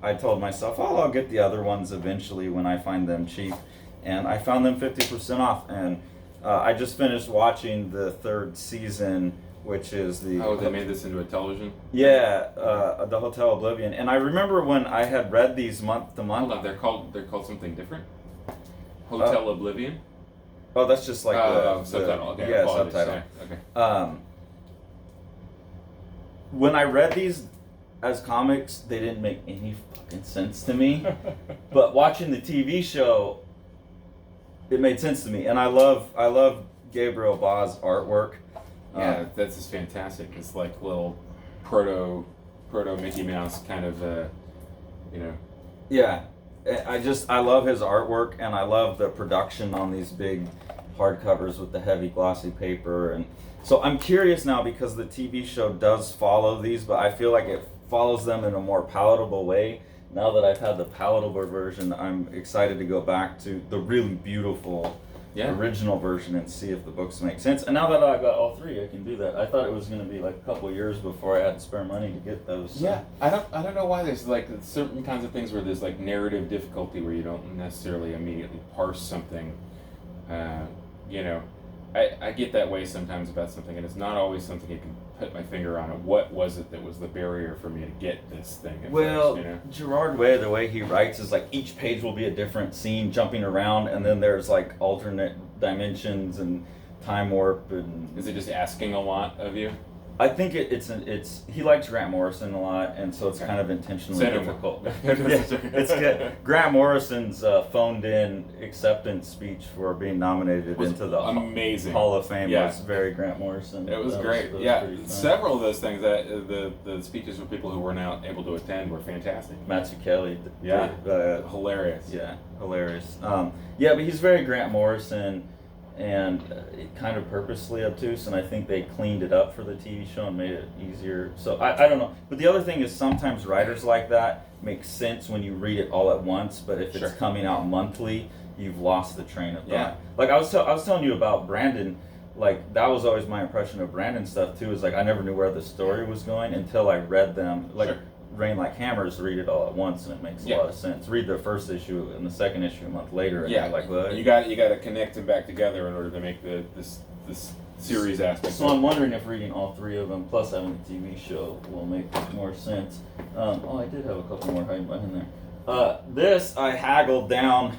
I told myself, I'll get the other ones eventually when I find them cheap, and I found them 50% off, and I just finished watching the 3rd season, which is the... Oh, they made this into a television? Yeah, the Hotel Oblivion. And I remember when I had read these month to month... Hold on, they're called something different? Hotel Oblivion? Oh, that's just like the subtitle. Okay, yeah, subtitle. Okay. When I read these as comics, they didn't make any fucking sense to me. But watching the TV show, it made sense to me. And I love Gabriel Ba's artwork. Yeah, that's just fantastic. It's like little proto Mickey Mouse kind of, you know. Yeah, I love his artwork, and I love the production on these big hardcovers with the heavy glossy paper. And so I'm curious now because the TV show does follow these, but I feel like it follows them in a more palatable way. Now that I've had the palatable version, I'm excited to go back to the really beautiful original version and see if the books make sense. And now that I've got all 3, I can do that. I thought it was going to be like a couple years before I had spare money to get those. So. Yeah, I don't know why there's like certain kinds of things where there's like narrative difficulty where you don't necessarily immediately parse something. You know, I get that way sometimes about something, and it's not always something you can put my finger on it. What was it that was the barrier for me to get this thing at first, you know? Gerard Way, the way he writes is like each page will be a different scene jumping around, and then there's like alternate dimensions and time warp. And is it just asking a lot of you? I think it's he likes Grant Morrison a lot, and so it's kind of intentionally difficult. It's good. Grant Morrison's phoned in acceptance speech for being nominated into the Hall of Fame was very Grant Morrison. It was great. Several of those things that the speeches for people who were not able to attend were fantastic. Matthew Kelly. Hilarious. Yeah, hilarious. But he's very Grant Morrison. And kind of purposely obtuse, and I think they cleaned it up for the TV show and made it easier. So I don't know. But the other thing is sometimes writers like that make sense when you read it all at once, but if it's coming out monthly, you've lost the train of thought. Yeah. Like I was telling you about Brandon, like that was always my impression of Brandon stuff too, is like I never knew where the story was going until I read them. Like Rain Like Hammers, read it all at once, and it makes a lot of sense. Read the first issue and the second issue a month later, and you're like, well, you got to connect them back together in order to make this this series aspect. So I'm wondering if reading all 3 of them plus having the TV show will make more sense. I did have a couple more hiding behind there. This I haggled down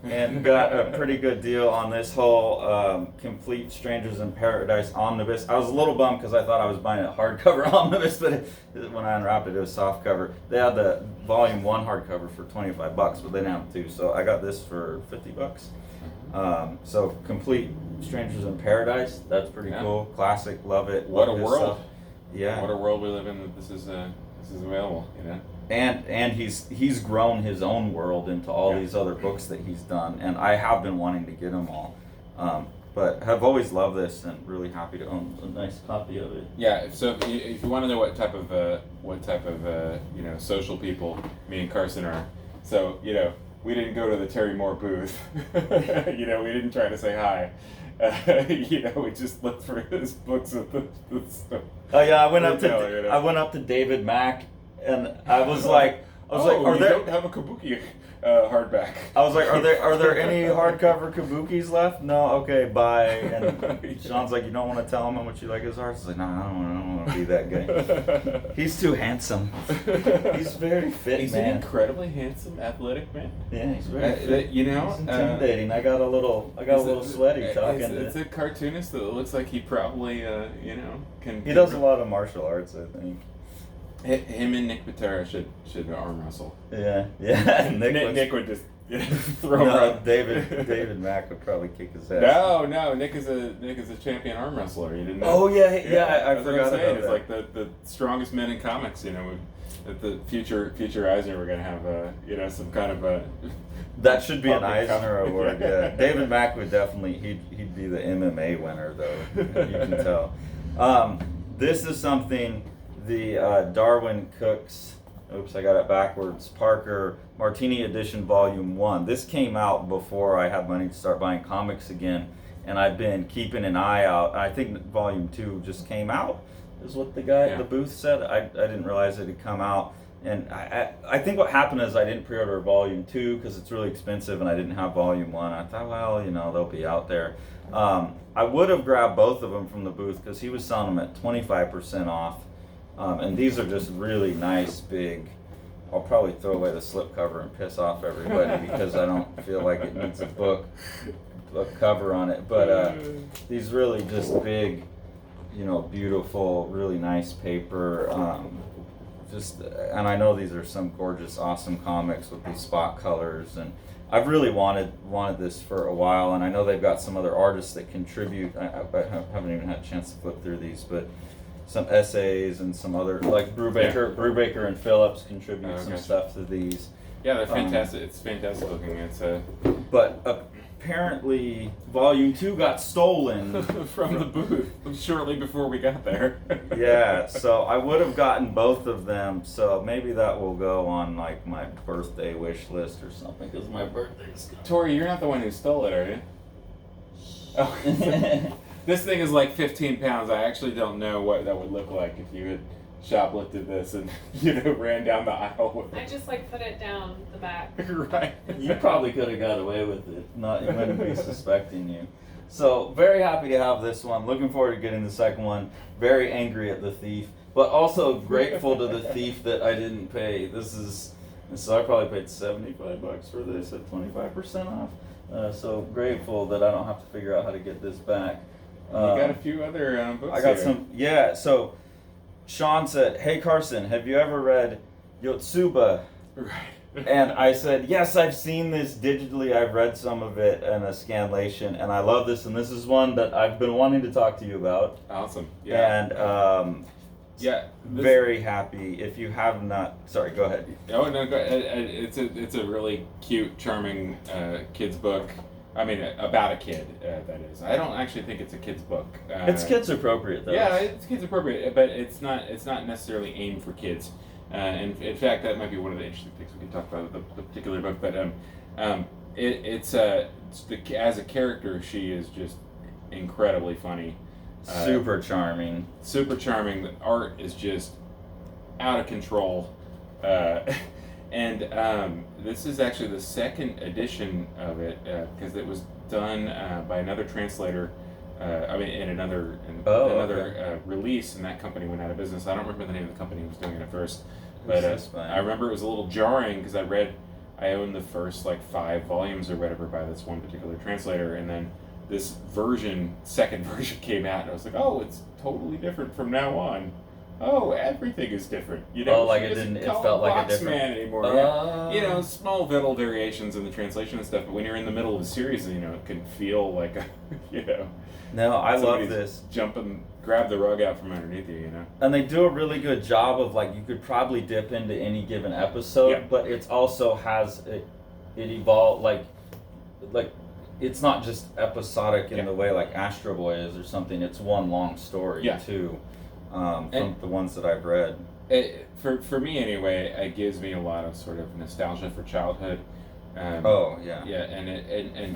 and got a pretty good deal on this whole Complete Strangers in Paradise omnibus. I was a little bummed because I thought I was buying a hardcover omnibus, but when I unwrapped it, it was soft cover. They had the volume 1 hardcover for $25, but they didn't have 2, so I got this for $50. So Complete Strangers in Paradise, that's pretty cool. Classic, love it. What love a world! Yeah. What a world we live in that this is available. You know. And he's grown his own world into all these other books that he's done, and I have been wanting to get them all, but have always loved this and really happy to own a nice copy of it. Yeah. So if you want to know what type of social people me and Carson are, so we didn't go to the Terry Moore booth. We didn't try to say hi. We just looked for his books at the Oh yeah, I went up to David Mack. And I was like, are there? Don't have a kabuki hardback. I was like, are there any hardcover kabukis left? No, okay, bye. And Sean's like, you don't want to tell him how much you like his art? I was like, no, I don't want to be that guy. He's too handsome. He's very fit, he's man. An incredibly handsome, athletic man. Yeah, he's very fit. He's intimidating. I got a little sweaty talking to him. It's a cartoonist that looks like he probably can. He does a lot of martial arts, I think. Him and Nick Patera should arm wrestle. Yeah. Nick would just throw him around. David Mack would probably kick his ass. No, Nick is a champion arm wrestler. You didn't know? Oh yeah, I forgot about that. It's like the strongest men in comics. At the future Eisner, we're gonna have some kind of a. That should be an Eisner Award. Yeah, David Mack would definitely he'd be the MMA winner though. You can tell. This is something. The Darwin Cooks, oops, I got it backwards, Parker Martini Edition Volume 1. This came out before I had money to start buying comics again, and I've been keeping an eye out. I think Volume 2 just came out, is what the guy at the booth said. I didn't realize it had come out. And I think what happened is I didn't pre-order Volume 2 because it's really expensive and I didn't have Volume 1. I thought, well, they'll be out there. I would have grabbed both of them from the booth because he was selling them at 25% off. And these are just really nice, big. I'll probably throw away the slipcover and piss off everybody because I don't feel like it needs a book cover on it. But these really just big, beautiful, really nice paper. And I know these are some gorgeous, awesome comics with these spot colors. And I've really wanted this for a while. And I know they've got some other artists that contribute. I haven't even had a chance to flip through these, but. Some essays and some other like Brubaker and Phillips contribute some stuff to these. Yeah, they're fantastic. It's fantastic looking. But apparently, Volume 2 got stolen from the booth shortly before we got there. Yeah, so I would have gotten both of them. So maybe that will go on like my birthday wish list or something because my birthday's. Tori, you're not the one who stole it, are you? Oh. This thing is like 15 pounds. I actually don't know what that would look like if you had shoplifted this and ran down the aisle with it. I just put it down the back. Right. You probably could have got away with it. You wouldn't be suspecting you. So very happy to have this one. Looking forward to getting the second one. Very angry at the thief, but also grateful to the thief that I didn't pay. So I probably paid $75 for this at 25% off. So grateful that I don't have to figure out how to get this back. You got a few other books I got here. some, yeah. So Sean said, "Hey Carson, have you ever read Yotsuba?" Right. And I said, "Yes, I've seen this digitally. I've read some of it in a scanlation, and I love this. And this is one that I've been wanting to talk to you about." Awesome. Yeah. And very happy. If you have not, sorry, go ahead. Oh no, go ahead. It's a really cute, charming kids book. I mean, about a kid, that is. I don't actually think it's a kid's book. It's kids appropriate, though. Yeah, it's kids appropriate, but it's not necessarily aimed for kids. And in fact, that might be one of the interesting things we can talk about with the particular book. But as a character, she is just incredibly funny. Super charming. Super charming. The art is just out of control. And this is actually the second edition of it because it was done by another translator in another release, and that company went out of business. I don't remember the name of the company who was doing it at first, but I remember it was a little jarring because I owned the first like 5 volumes or whatever by this one particular translator, and then this second version came out, and I was like, oh, it's totally different from now on. Oh, everything is different. You know, it felt like a different man anymore. You know, small little variations in the translation and stuff, but when you're in the middle of a series, you know, it can feel like No, I love this. Grab the rug out from underneath you, you know. And they do a really good job of like you could probably dip into any given episode, but it also has it evolved like it's not just episodic in the way like Astro Boy is or something. It's one long story too. From the ones that I've read. For me anyway, it gives me a lot of sort of nostalgia for childhood. And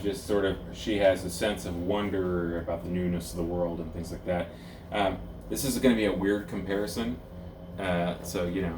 just sort of she has a sense of wonder about the newness of the world and things like that. This is going to be a weird comparison, so you know,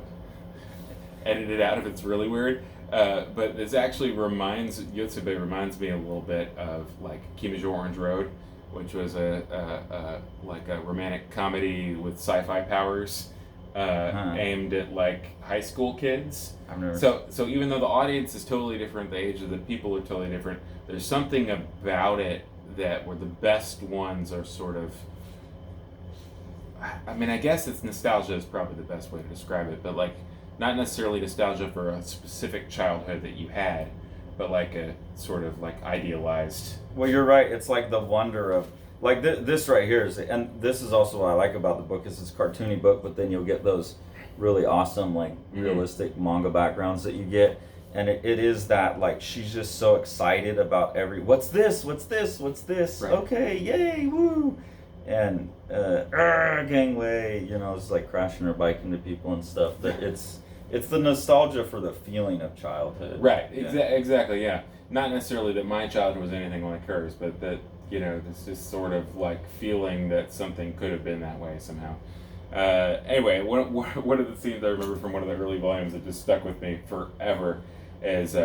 edit it out if it's really weird. But this actually Yotsube reminds me a little bit of like Kimajo Orange Road, which was a romantic comedy with sci-fi powers, aimed at like high school kids. So even though the audience is totally different, the age of the people are totally different, there's something about it that where the best ones are sort of, I mean, I guess it's nostalgia is probably the best way to describe it, but like not necessarily nostalgia for a specific childhood that you had, but like a sort of like idealized. Well, you're right. It's like the wonder of like this right here is, and this is also what I like about the book is it's a cartoony book, but then you'll get those really awesome like realistic manga backgrounds that you get, and it is that like she's just so excited about what's this right. Okay, yay, woo, and gangway, you know, it's like crashing her bike into people and stuff. That it's the nostalgia for the feeling of childhood. Right, exactly, yeah. Not necessarily that my childhood was anything like hers, but that, you know, this just sort of like feeling that something could have been that way somehow. Anyway, one of the scenes I remember from one of the early volumes that just stuck with me forever is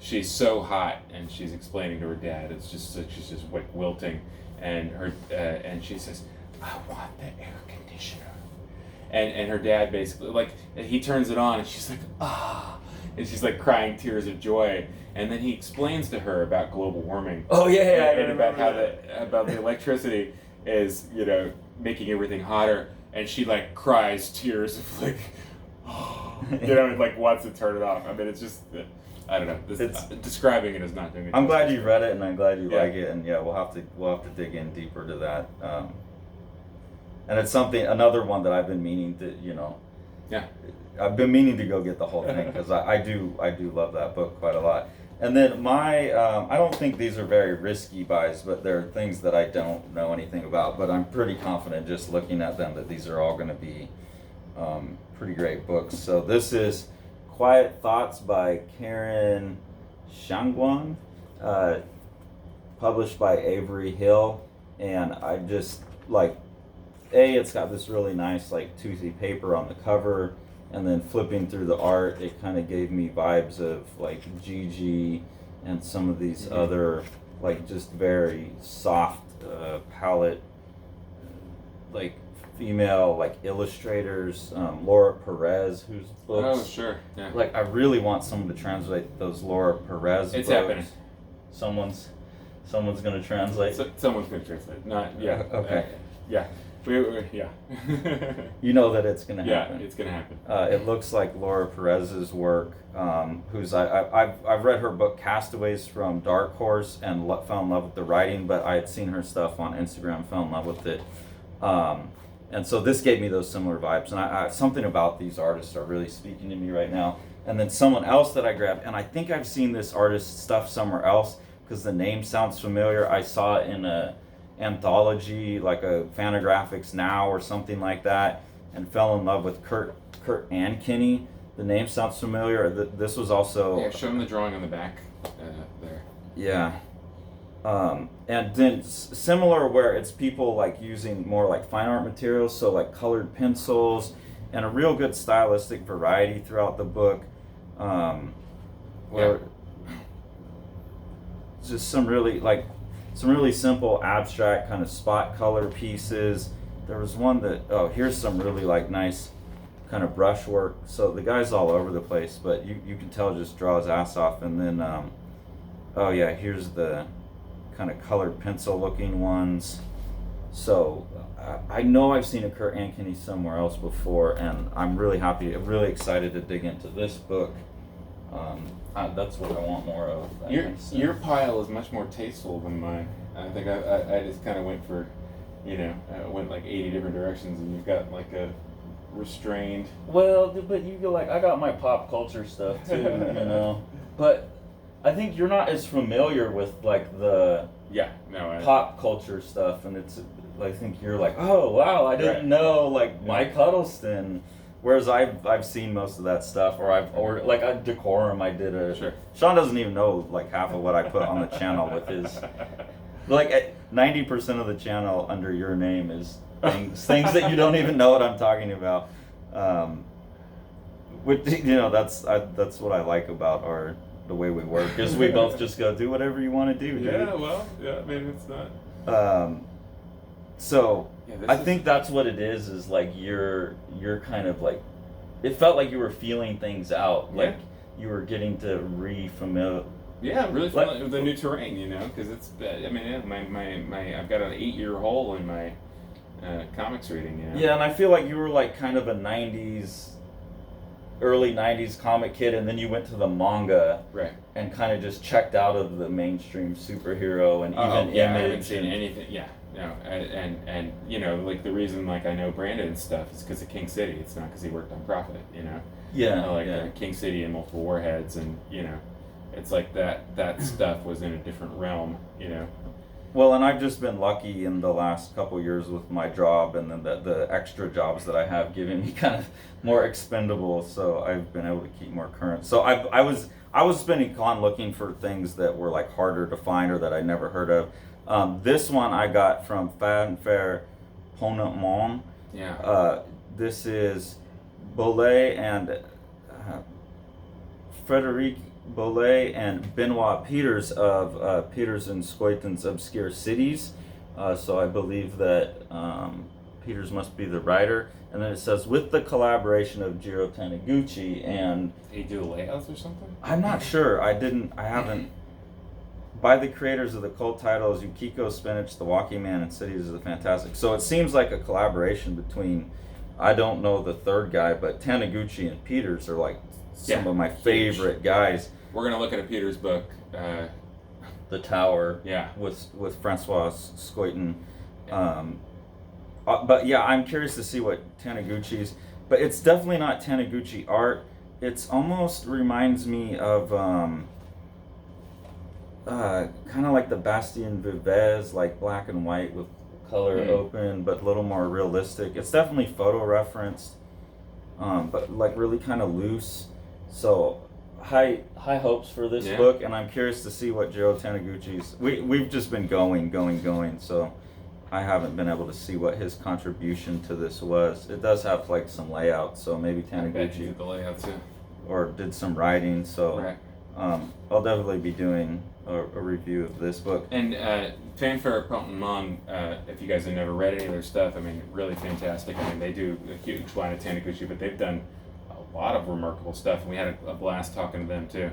she's so hot and she's explaining to her dad. It's just she's just like wilting, and and she says, "I want the air conditioner." And her dad basically, like, he turns it on and she's like, ah, and she's like crying tears of joy. And then he explains to her about global warming. Oh yeah, and about how about the electricity is, you know, making everything hotter. And she like cries tears of like, you know, and like wants to turn it off. I mean, it's just, I don't know. Describing it is not doing it. I'm glad you read it, and I'm glad you like it. And yeah, we'll have to dig in deeper to that. And it's another one that I've been meaning to, you know. Yeah. I've been meaning to go get the whole thing because I do love that book quite a lot. And then I don't think these are very risky buys, but there are things that I don't know anything about. But I'm pretty confident just looking at them that these are all going to be pretty great books. So this is Quiet Thoughts by Karen Shangguan, published by Avery Hill. And I just like, it's got this really nice like toothy paper on the cover. And then flipping through the art, it kind of gave me vibes of like Gigi and some of these other like just very soft palette, like female like illustrators. Laura Perez, whose books. Oh sure, yeah. Like I really want someone to translate those Laura Perez. It's books. happening. Someone's gonna translate. Someone's gonna translate. Not yeah. Okay. Yeah. Yeah. You know that it's gonna happen. Yeah, it's gonna happen. It looks like Laura Perez's work, who's I've read her book Castaways from Dark Horse and fell in love with the writing, but I had seen her stuff on Instagram, fell in love with it, and so this gave me those similar vibes. And I something about these artists are really speaking to me right now. And then someone else that I grabbed, and I think I've seen this artist's stuff somewhere else because the name sounds familiar. I saw it in a anthology, like a Fantagraphics Now or something like that, and fell in love with Kurt Ankeny. The name sounds familiar. This was also show them the drawing on the back there. Yeah, and then similar where it's people like using more like fine art materials, so like colored pencils, and a real good stylistic variety throughout the book. Where just some really like some really simple abstract kind of spot color pieces. There was one that, here's some really like nice kind of brushwork. So the guy's all over the place, but you can tell just draw his ass off. And then, here's the kind of colored pencil looking ones. So I know I've seen a Kurt Ankeny somewhere else before, and I'm really happy, really excited to dig into this book. That's what I want more of. Your pile is much more tasteful than mine. I think I just kind of went for, went like 80 different directions, and you've got like a restrained. Well, but you go like, I got my pop culture stuff too, But I think you're not as familiar with like the pop culture stuff, and I think you're like, oh wow, I didn't know like Mike Huddleston. Whereas I've seen most of that stuff, or like a Decorum, I did a. Sure. Sean doesn't even know like half of what I put on the channel with his. Like 90% of the channel under your name is things that you don't even know what I'm talking about. Which that's what I like about the way we work is we both just go do whatever you want to do. Dude. I mean it's not. So I think that's what it is like you're kind of like, it felt like you were feeling things out, like you were getting to re-familiar. Yeah, I'm really familiar with the new terrain, because it's, I've got an 8-year hole in my comics reading, Yeah, and I feel like you were like kind of a early 90s comic kid, and then you went to the manga. Right. And kind of just checked out of the mainstream superhero and even Image. I haven't seen anything, No, and like the reason like I know Brandon's stuff is because of King City. It's not because he worked on Prophet, King City and Multiple Warheads, and it's like that stuff was in a different realm, Well, and I've just been lucky in the last couple of years with my job, and then the extra jobs that I have given me kind of more expendable, so I've been able to keep more current. So I was spending con looking for things that were like harder to find or that I never heard of. This one I got from Fanfare Ponant Mon. Yeah. This is Bolet and Frederic Bolet and Benoit Peters of Peters and Scoyton's Obscure Cities. So I believe that Peters must be the writer. And then it says, with the collaboration of Jiro Taniguchi and... Did he do layouts or something? I'm not sure. I haven't... By the creators of the cult titles Yukiko Spinach, The Walking Man, and Cities of the Fantastic. So it seems like a collaboration between, I don't know the third guy, but Taniguchi and Peters are like some of my favorite guys. We're going to look at a Peters book. The Tower. Yeah. With Francois Scoyton. But yeah, I'm curious to see what Taniguchi's... But it's definitely not Taniguchi art. It's almost reminds me of... kind of like the Bastien Vives, like black and white with color open, but a little more realistic. It's definitely photo referenced, but like really kind of loose. So high hopes for this book, and I'm curious to see what Jiro Taniguchi's. We've just been going. So I haven't been able to see what his contribution to this was. It does have like some layouts, so maybe Taniguchi did the layouts, or did some writing. So. Right. I'll definitely be doing a review of this book. And Fanfare Ponant Mon, if you guys have never read any of their stuff, I mean, really fantastic. I mean, they do a huge line of Taniguchi, but they've done a lot of remarkable stuff, and we had a blast talking to them too.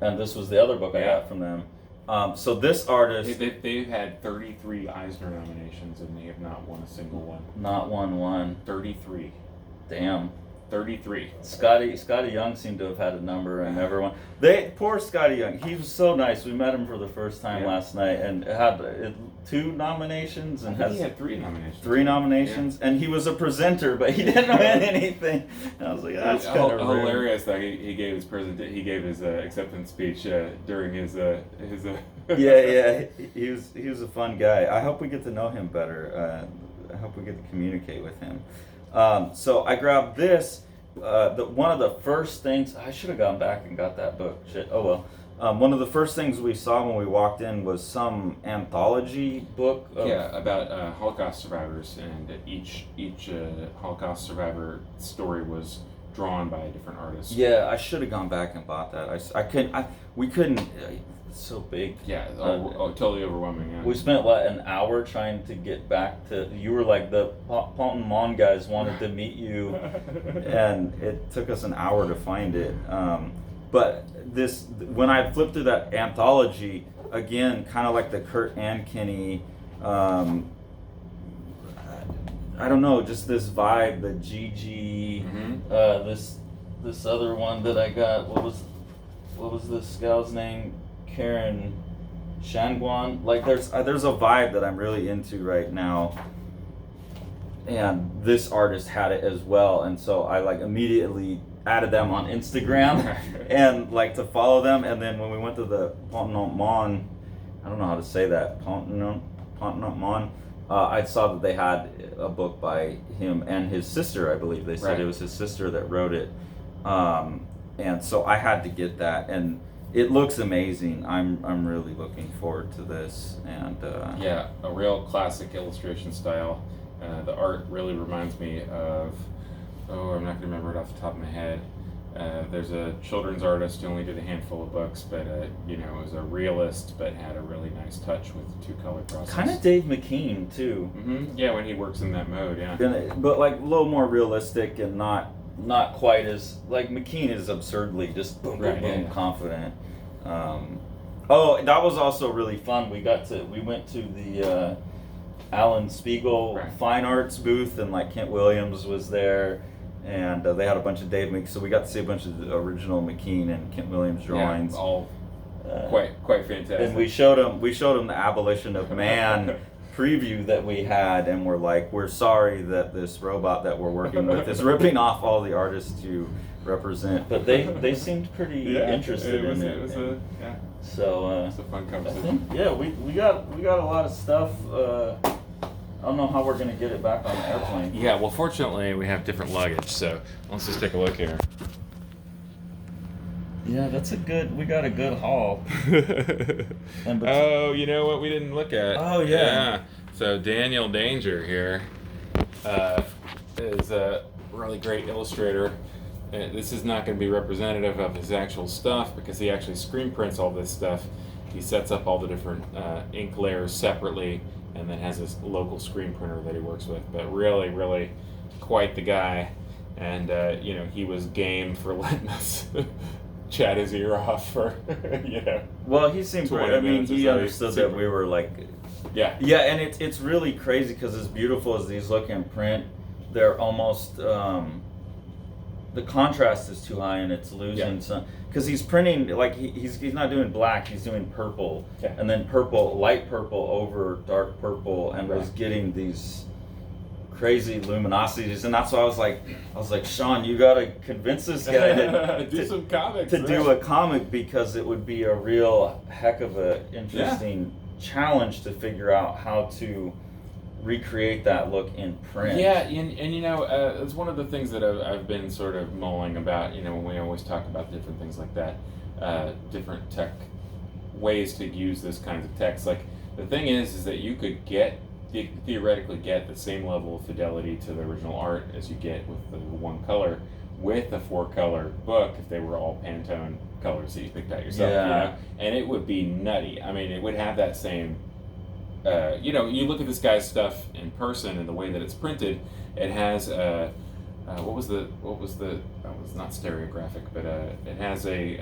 And this was the other book I got from them. So this artist... They've had 33 Eisner nominations, and they have not won a single one. Not won one. 33. Damn. 33. Scotty Young seemed to have had a number and never won. Poor Scotty Young. He was so nice. We met him for the first time last night and had 2 nominations and he had 3 nominations. 3 nominations, and he was a presenter, but he didn't win anything. And I was like, that's kind of hilarious that he gave his acceptance speech during his yeah. He was a fun guy. I hope we get to know him better. I hope we get to communicate with him. So I grabbed this. One of the first things, I should have gone back and got that book. Shit. Oh well. One of the first things we saw when we walked in was some anthology book. About Holocaust survivors, and each Holocaust survivor story was drawn by a different artist. Yeah, I should have gone back and bought that. We couldn't. so big. Yeah, totally overwhelming. Yeah. We spent an hour trying to get back to. You were like the Ponton Mon guys wanted to meet you, and it took us an hour to find it. But when I flipped through that anthology again, kind of like the Kurt and Kenny. I don't know, just this vibe, the GG, this other one that I got. What was this gal's name? Karen Shangguan. Like there's a vibe that I'm really into right now, and this artist had it as well, and so I like immediately added them on Instagram and like to follow them. And then when we went to the Ponton Mon, I don't know how to say that, Ponton Mon. I saw that they had a book by him and his sister, I believe. They said it was his sister that wrote it. And so I had to get that, and it looks amazing. I'm really looking forward to this. And yeah, a real classic illustration style. The art really reminds me of, I'm not going to remember it off the top of my head. There's a children's artist who only did a handful of books, but was a realist, but had a really nice touch with two color process. Kind of Dave McKean too. Mm-hmm. Yeah, when he works in that mode, yeah. But like a little more realistic and not quite as like McKean is absurdly just boom confident. That was also really fun. We went to the Alan Spiegel Fine Arts booth, and like Kent Williams was there. And they had a bunch of Dave McKean, so we got to see a bunch of the original McKean and Kent Williams drawings. Yeah, all quite fantastic. And we showed them the Abolition of Man preview that we had, and we're sorry that this robot that we're working with is ripping off all the artists you represent. But they seemed pretty interested in it. So it's a fun conversation. We got a lot of stuff. I don't know how we're going to get it back on the airplane. Yeah, well, fortunately, we have different luggage, so let's just take a look here. Yeah, we got a good haul. Oh, you know what we didn't look at? Oh, yeah. So Daniel Danger here is a really great illustrator. This is not going to be representative of his actual stuff because he actually screen prints all this stuff. He sets up all the different ink layers separately, and then has this local screen printer that he works with. But really, really quite the guy. And, he was game for letting us chat his ear off for, Well, he seemed great. I mean, he understood that we were like... Yeah. Yeah, and it's really crazy because as beautiful as these look in print, they're almost... the contrast is too high and it's losing some... Because he's printing, like, he's not doing black, he's doing purple. Yeah. And then light purple over dark purple, and was getting these crazy luminosities. And that's why I was like, Sean, you gotta convince this guy to do some comics. Do a comic, because it would be a real heck of a interesting challenge to figure out how to recreate that look in print. Yeah, and it's one of the things that I've been sort of mulling about, when we always talk about different things like that, different tech ways to use this kinds of text. Like, the thing is that you could theoretically get the same level of fidelity to the original art as you get with the one color with a 4-color book if they were all Pantone colors that you picked out yourself. And it would be nutty. I mean, it would have that same you look at this guy's stuff in person and the way that it's printed, it has what was not stereographic, but it has a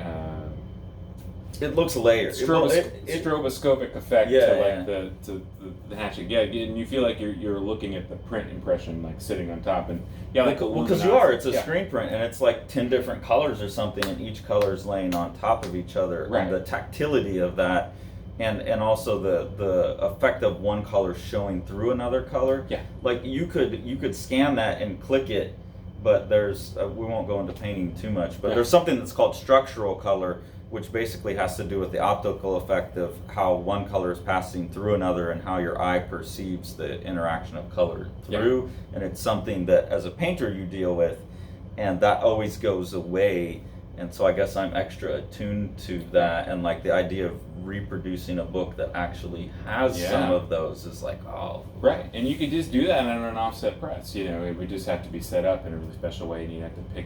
it looks layered. Stroboscopic effect to the hatching. Yeah, and you feel like you're looking at the print impression like sitting on top, and because you are. It's a screen print, and it's like 10 different colors or something, and each color is laying on top of each other, and the tactility of that. And also the effect of one color showing through another color. Yeah. Like you could scan that and click it, but there's we won't go into painting too much. But there's something that's called structural color, which basically has to do with the optical effect of how one color is passing through another and how your eye perceives the interaction of color through. Yeah. And it's something that as a painter you deal with, and that always goes away. And so I guess I'm extra attuned to that, and like the idea of reproducing a book that actually has some of those is like, right. And you could just do that on an offset press. It would just have to be set up in a really special way, and you'd have to pick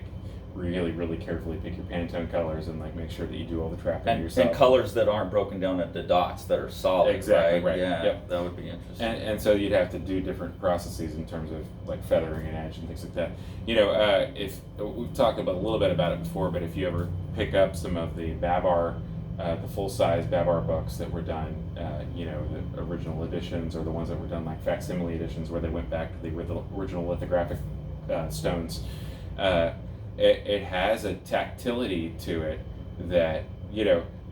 really, really carefully pick your Pantone colors and like make sure that you do all the trapping yourself. And colors that aren't broken down into dots that are solid. Exactly, right. Yeah, Yep. that would be interesting. And so you'd have to do different processes in terms of like feathering and edge and things like that. If we've talked about a little bit about it before, but if you ever pick up some of the Babar, the full-size Babar books that were done, the original editions or the ones that were done like facsimile editions where they went back to the original lithographic stones, it has a tactility to it that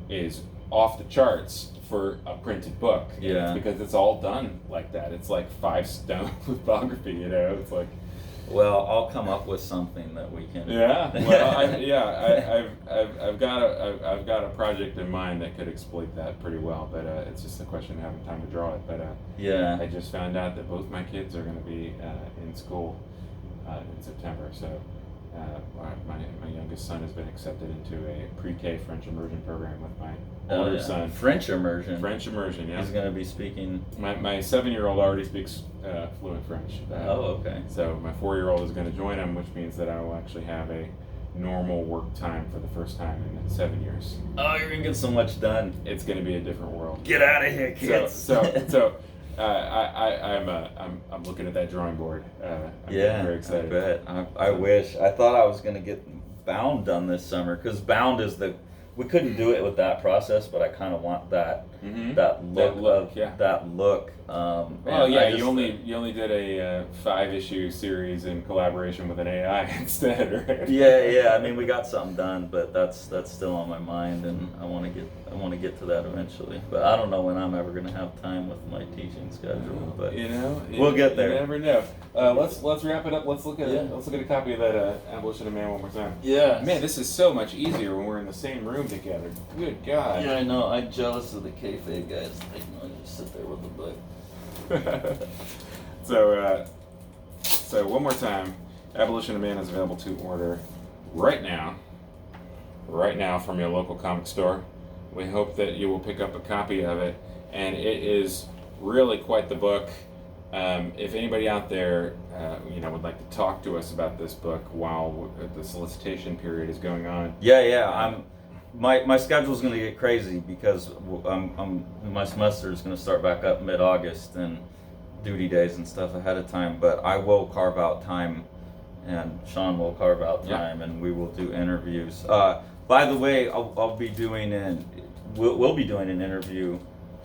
is off the charts for a printed book. Yeah. It's because it's all done like that. It's like 5-stone lithography. It's like. Well, I'll come up with something that we can. Yeah. Well, I've got a project in mind that could exploit that pretty well, but it's just a question of having time to draw it. But yeah. I just found out that both my kids are going to be in school in September, so. My youngest son has been accepted into a pre-K French immersion program with my older son. French immersion. French immersion, yeah. He's going to be speaking. My 7-year-old already speaks fluent French. Okay. So my 4-year-old is going to join him, which means that I will actually have a normal work time for the first time in 7 years. Oh, you're going to get so much done. It's going to be a different world. Get out of here, kids. So I'm looking at that drawing board. I'm very excited. I bet. I wish. I thought I was going to get Bound done this summer because Bound is we couldn't do it with that process, but I kind of want that look. That look. You only did a 5-issue series in collaboration with an AI instead, right? Yeah. I mean, we got something done, but that's still on my mind, and I want to get to that eventually. But I don't know when I'm ever going to have time with my teaching schedule. But we'll get there. You never know. Let's wrap it up. Let's look at a copy of that Abolition of Man one more time. Yeah. Man, this is so much easier when we're in the same room together. Good God. Yeah, I know. I'm jealous of the kayfabe guys. They can just sit there with the book. So one more time, Abolition of Man is available to order right now from your local comic store. We hope that you will pick up a copy of it, and it is really quite the book. If anybody out there, would like to talk to us about this book while the solicitation period is going on. Yeah. My schedule's going to get crazy because my semester is going to start back up mid-August and duty days and stuff ahead of time. But I will carve out time, and Sean will carve out time, and we will do interviews. By the way, we'll be doing an interview.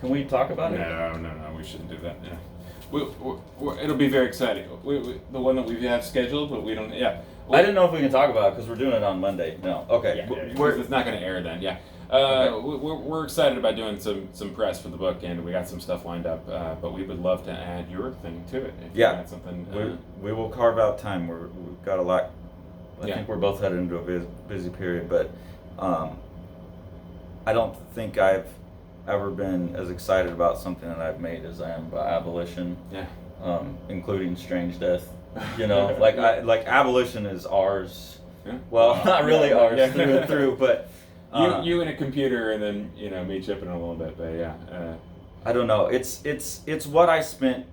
Can we talk about it? No, we shouldn't do that. Yeah, it'll be very exciting. The one that we have scheduled, but we don't. Yeah. I didn't know if we can talk about it because we're doing it on Monday. No. Okay. It's not going to air then. Yeah. We're excited about doing some press for the book, and we got some stuff lined up. But we would love to add your thing to it. If you had something. We will carve out time. We've got a lot. I think we're both headed into a busy period, but I don't think I've ever been as excited about something that I've made as I am about Abolition. Yeah. Including Strange Death. Like Abolition is ours. Yeah. Well, not really ours through and through, but you and a computer, and then me chipping a little bit. But yeah, I don't know. It's what I spent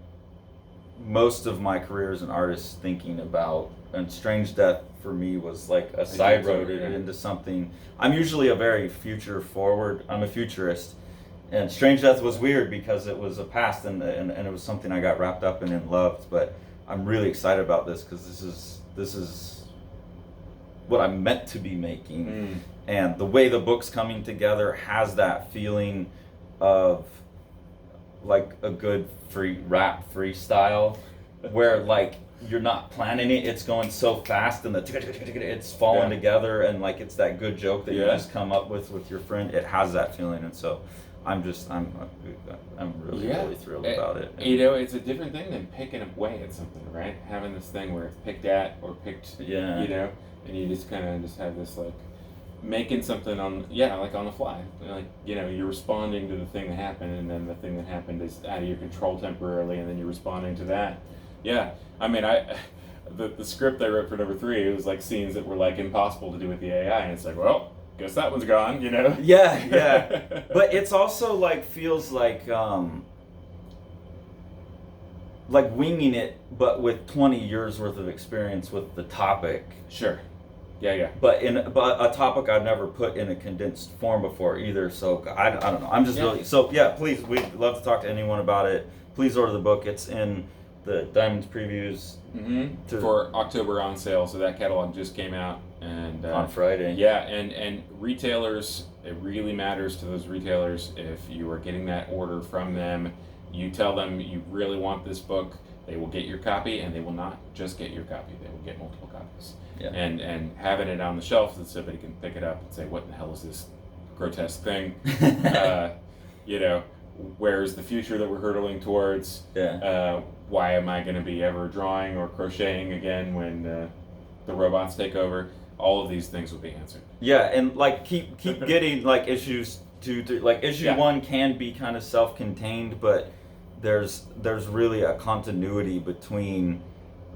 most of my career as an artist thinking about, and Strange Death for me was like a side road into something. I'm usually a very future forward. I'm a futurist. And Strange Death was weird because it was a past and it was something I got wrapped up in and loved. But I'm really excited about this because this is what I'm meant to be making. And the way the book's coming together has that feeling of like a good rap freestyle where like you're not planning it, it's going so fast and it's falling together, and like it's that good joke that you just come up with your friend. It has that feeling, and so I'm really thrilled about it. It's a different thing than picking away at something, right? Having this thing where it's picked at or picked, and you just kind of just have this like making something on the fly. Like, you're responding to the thing that happened, and then the thing that happened is out of your control temporarily, and then you're responding to that. Yeah, I mean, the script I wrote for number 3, it was like scenes that were like impossible to do with the AI, and it's like, well, guess that one's gone, Yeah. But it's also like feels like winging it, but with 20 years worth of experience with the topic. Sure. Yeah. But a topic I've never put in a condensed form before either. So I don't know. I'm just really so yeah. Please, we'd love to talk to anyone about it. Please order the book. It's in the Diamonds previews for October on sale. So that catalog just came out and on Friday. Yeah, and retailers. It really matters to those retailers if you are getting that order from them. You tell them you really want this book. They will get your copy, and they will not just get your copy. They will get multiple copies. Yeah. And having it on the shelf so somebody can pick it up and say, "What in the hell is this grotesque thing?" Where's the future that we're hurtling towards? Yeah. Why am I going to be ever drawing or crocheting again when the robots take over? All of these things will be answered. Yeah, and like keep getting like issues to like issue 1 can be kind of self-contained, but there's really a continuity between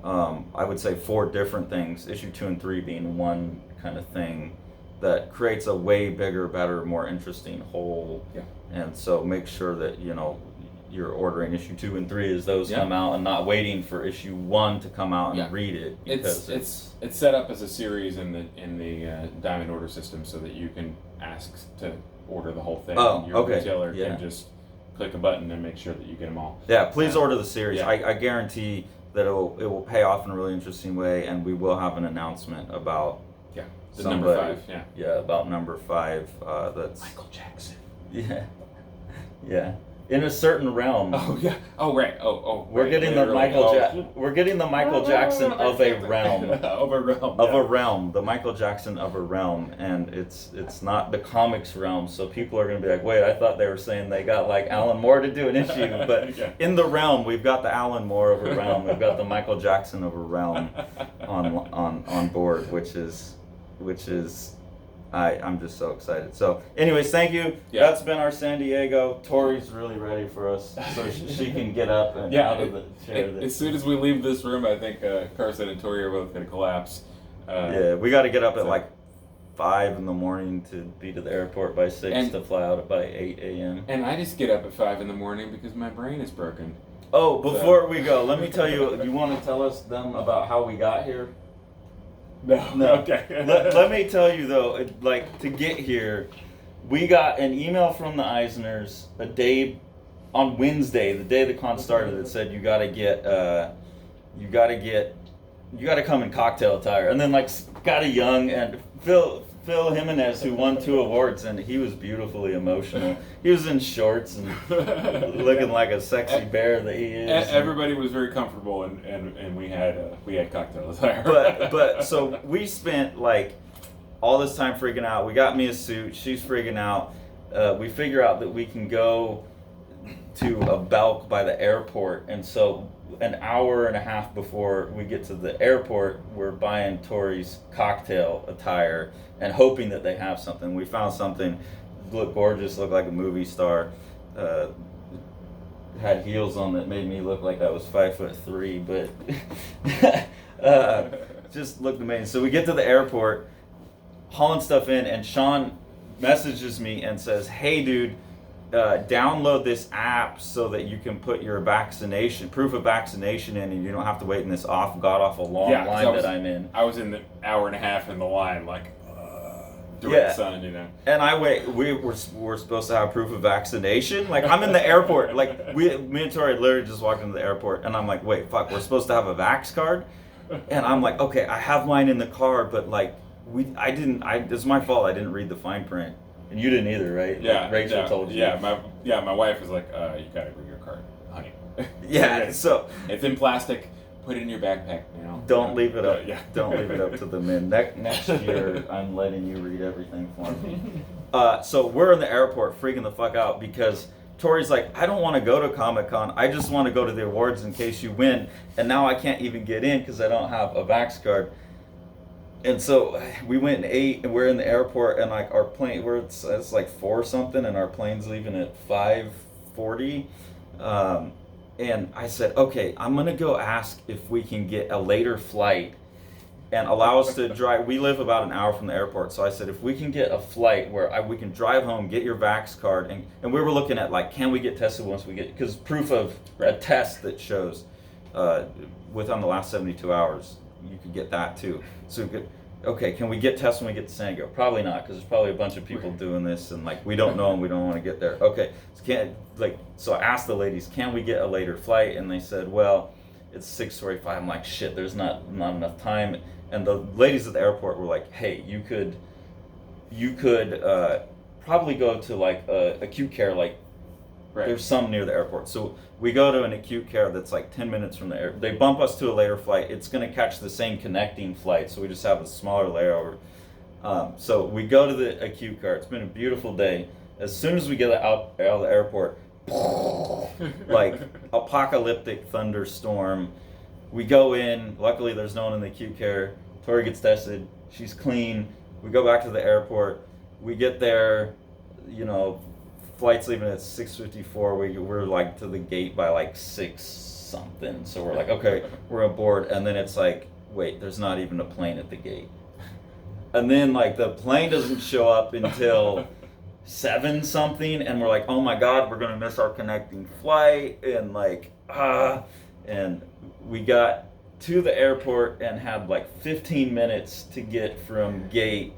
I would say 4 different things, issue 2 and 3 being one kind of thing that creates a way bigger, better, more interesting whole. Yeah. And so make sure that you're ordering issue 2 and 3 as those come out, and not waiting for issue 1 to come out and read it. Because it's set up as a series in the Diamond order system so that you can ask to order the whole thing. Oh, Your okay. retailer Yeah. can just click a button and make sure that you get them all. Yeah, please order the series. Yeah. I guarantee that it will pay off in a really interesting way, and we will have an announcement about the number 5. About number 5. That's Michael Jackson. Yeah. In a certain realm. Oh yeah. Oh right. Oh. We're getting the Michael Jackson of a realm. Of a realm. Of a realm. The Michael Jackson of a realm, and it's not the comics realm. So people are going to be like, wait, I thought they were saying they got like Alan Moore to do an issue, but in the realm we've got the Alan Moore of a realm. We've got the Michael Jackson of a realm on board, which is. I'm just so excited. So, anyways, thank you. Yeah. That's been our San Diego. Tori's really ready for us, so she can get up and out of the chair. As soon as we leave this room, I think Carson and Tori are both going to collapse. We got to get up at like 5 in the morning to be to the airport by 6 to fly out by 8 a.m. And I just get up at 5 in the morning because my brain is broken. Oh, before we go, let me tell you. You want to tell them about how we got here? No. Okay. let me tell you though, like to get here, we got an email from the Eisners a day on Wednesday, the day the con started, that said you gotta come in cocktail attire, and then like Scotty Young and Phil Jimenez, who won 2 awards, and he was beautifully emotional. He was in shorts and looking like a sexy bear that he is. Everybody was very comfortable, and we had cocktail attire. but so we spent like all this time freaking out. We got me a suit. She's freaking out. We figure out that we can go to a Belk by the airport, and so an hour and a half before we get to the airport, we're buying Tori's cocktail attire and hoping that they have something. We found something, looked gorgeous, looked like a movie star, had heels on that made me look like I was 5'3", but just looked amazing. So we get to the airport, hauling stuff in, and Sean messages me and says, "Hey dude, download this app so that you can put your proof of vaccination in, and you don't have to wait in this god-awful long line that I'm in." I was in the hour and a half in the line, like, direct sun, And we're supposed to have proof of vaccination? Like, I'm in the airport. Like, me and Tori literally just walked into the airport, and I'm like, wait, fuck, we're supposed to have a vax card? And I'm like, okay, I have mine in the car, but like, it's my fault I didn't read the fine print. And you didn't either, right? Yeah. Like Rachel told you. Yeah, my wife was like, you gotta bring your card, honey. Yeah, so it's in plastic. Put it in your backpack, Don't leave it up. Yeah. Don't leave it up to the men. Next year, I'm letting you read everything for me. So we're in the airport freaking the fuck out because Tori's like, I don't want to go to Comic-Con. I just want to go to the awards in case you win. And now I can't even get in because I don't have a vax card. And so we went and ate, and we're in the airport, and like our plane, it's like 4 something, and our plane's leaving at 5:40. And I said, okay, I'm gonna go ask if we can get a later flight and allow us to drive. We live about an hour from the airport, so I said, if we can get a flight where we can drive home, get your vax card, and we were looking at like, can we get tested once we get, because proof of a test that shows within the last 72 hours, you could get that too. So okay, can we get tests when we get to San Diego? Probably not, because there's probably a bunch of people doing this, and like we don't know and we don't want to get there. Okay, so I asked the ladies, can we get a later flight? And they said, well, it's 6:45. I'm like, shit, there's not enough time. And the ladies at the airport were like, hey, you could probably go to like acute care, like there's some near the airport. So we go to an acute care that's like 10 minutes from the air. They bump us to a later flight. It's going to catch the same connecting flight, so we just have a smaller layover. So we go to the acute care. It's been a beautiful day. As soon as we get out of the airport, like apocalyptic thunderstorm. We go in. Luckily, there's no one in the acute care. Tori gets tested. She's clean. We go back to the airport. We get there. Flight's leaving at 6:54. We're like to the gate by like 6 something. So we're like, okay, we're aboard. And then it's like, wait, there's not even a plane at the gate. And then like the plane doesn't show up until 7 something, and we're like, oh my god, we're gonna miss our connecting flight, and like and we got to the airport and had like 15 minutes to get from gate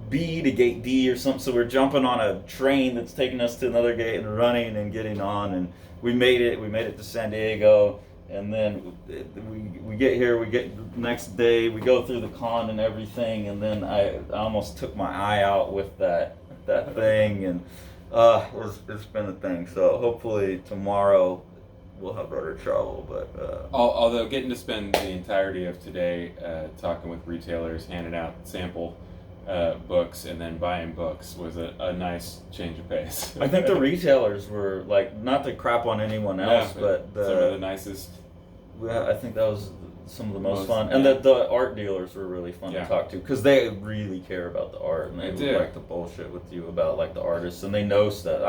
B to gate D or something. So we're jumping on a train that's taking us to another gate and running and getting on, and we made it to San Diego. And then we get here, we get the next day, we go through the con and everything, and then I almost took my eye out with that thing, and it's been a thing. So hopefully tomorrow we'll have better travel. But although getting to spend the entirety of today talking with retailers, handing out sample books, and then buying books was a nice change of pace. I think the retailers were like, not to crap on anyone else, but some of the nicest. I think that was some of the most fun, and the art dealers were really fun to talk to, because they really care about the art, and they would like to bullshit with you about like the artists, and they know stuff.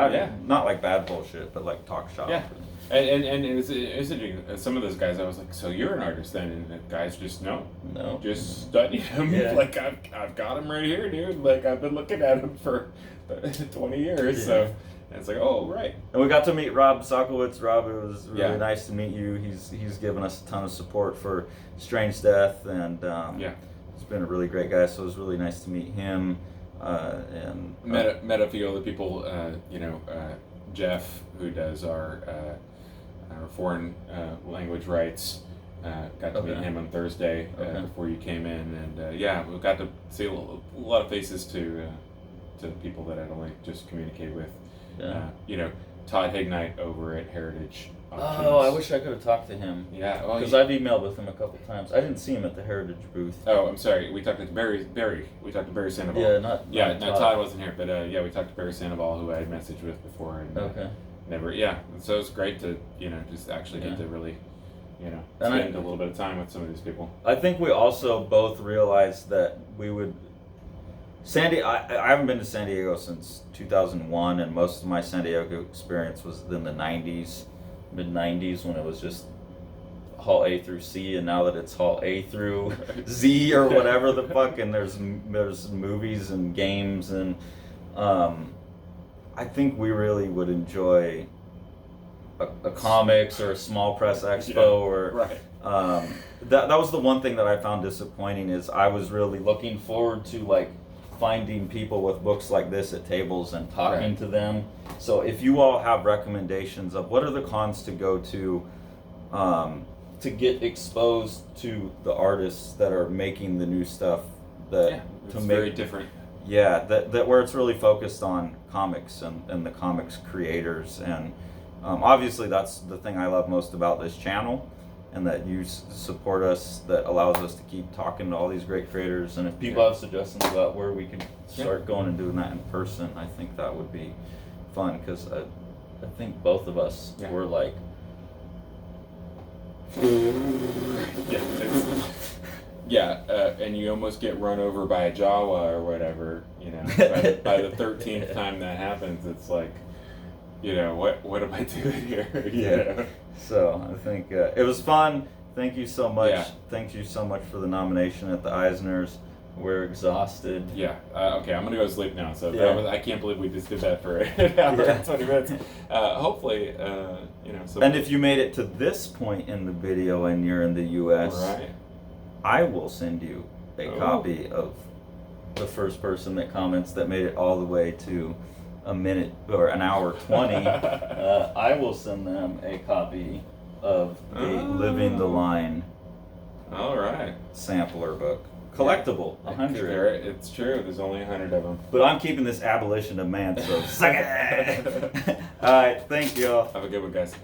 Not like bad bullshit, but like talk shop. Yeah. And it's interesting. Some of those guys, I was like, "So you're an artist then?" And the guys just no, just studied them. Yeah. Like I've got them right here, dude. Like I've been looking at them for 20 years. Yeah. So and it's like, oh right. And we got to meet Rob Sokowitz. Rob, it was really nice to meet you. He's given us a ton of support for Strange Death, and he's been a really great guy. So it was really nice to meet him. And met a few other people. Jeff, who does our foreign language rights, got to meet him on Thursday before you came in, and we got to see a lot of faces to people that I'd only just communicated with. Todd Hignite over at Heritage Auctions. Oh, I wish I could have talked to him. Yeah, well, because I've emailed with him a couple times. I didn't see him at the Heritage booth. Oh, I'm sorry. We talked to Barry. We talked to Barry Sandoval. Yeah, not Todd wasn't here, but we talked to Barry Sandoval, who I had messaged with before, and never. Yeah, so it's great to just actually get to really spend a little bit of time with some of these people. I think we also both realized that we would. I haven't been to San Diego since 2001, and most of my San Diego experience was in the 90s, mid-90s, when it was just Hall A through C, and now that it's Hall A through Z or whatever the fuck, and there's movies and games, and I think we really would enjoy a comics or a small press expo or that was the one thing that I found disappointing, is I was really looking forward to like finding people with books like this at tables and talking to them. So if you all have recommendations of what are the cons to go to get exposed to the artists that are making the new stuff, very different. Yeah, that where it's really focused on comics and the comics creators, and obviously that's the thing I love most about this channel, and that you support us, that allows us to keep talking to all these great creators. And if people have suggestions about where we could start going and doing that in person, I think that would be fun, because I think both of us were like, and you almost get run over by a Jawa or whatever, by the 13th time that happens. It's like, what am I doing here? So I think it was fun. Thank you so much. Thank you so much for the nomination at the Eisners. We're exhausted. Okay, I'm gonna go to sleep now. So I can't believe we just did that for an hour and 20 minutes. Hopefully, And if you made it to this point in the video and you're in the U.S., I will send you a Oh. copy of the first person that comments that made it all the way to a minute or an hour 20. I will send them a copy of the Living the Line All right. sampler book. Collectible, 100. It's true. There's only 100 of them. But I'm keeping this Abolition of Man, so suck it. All right, thank y'all. Have a good one, guys.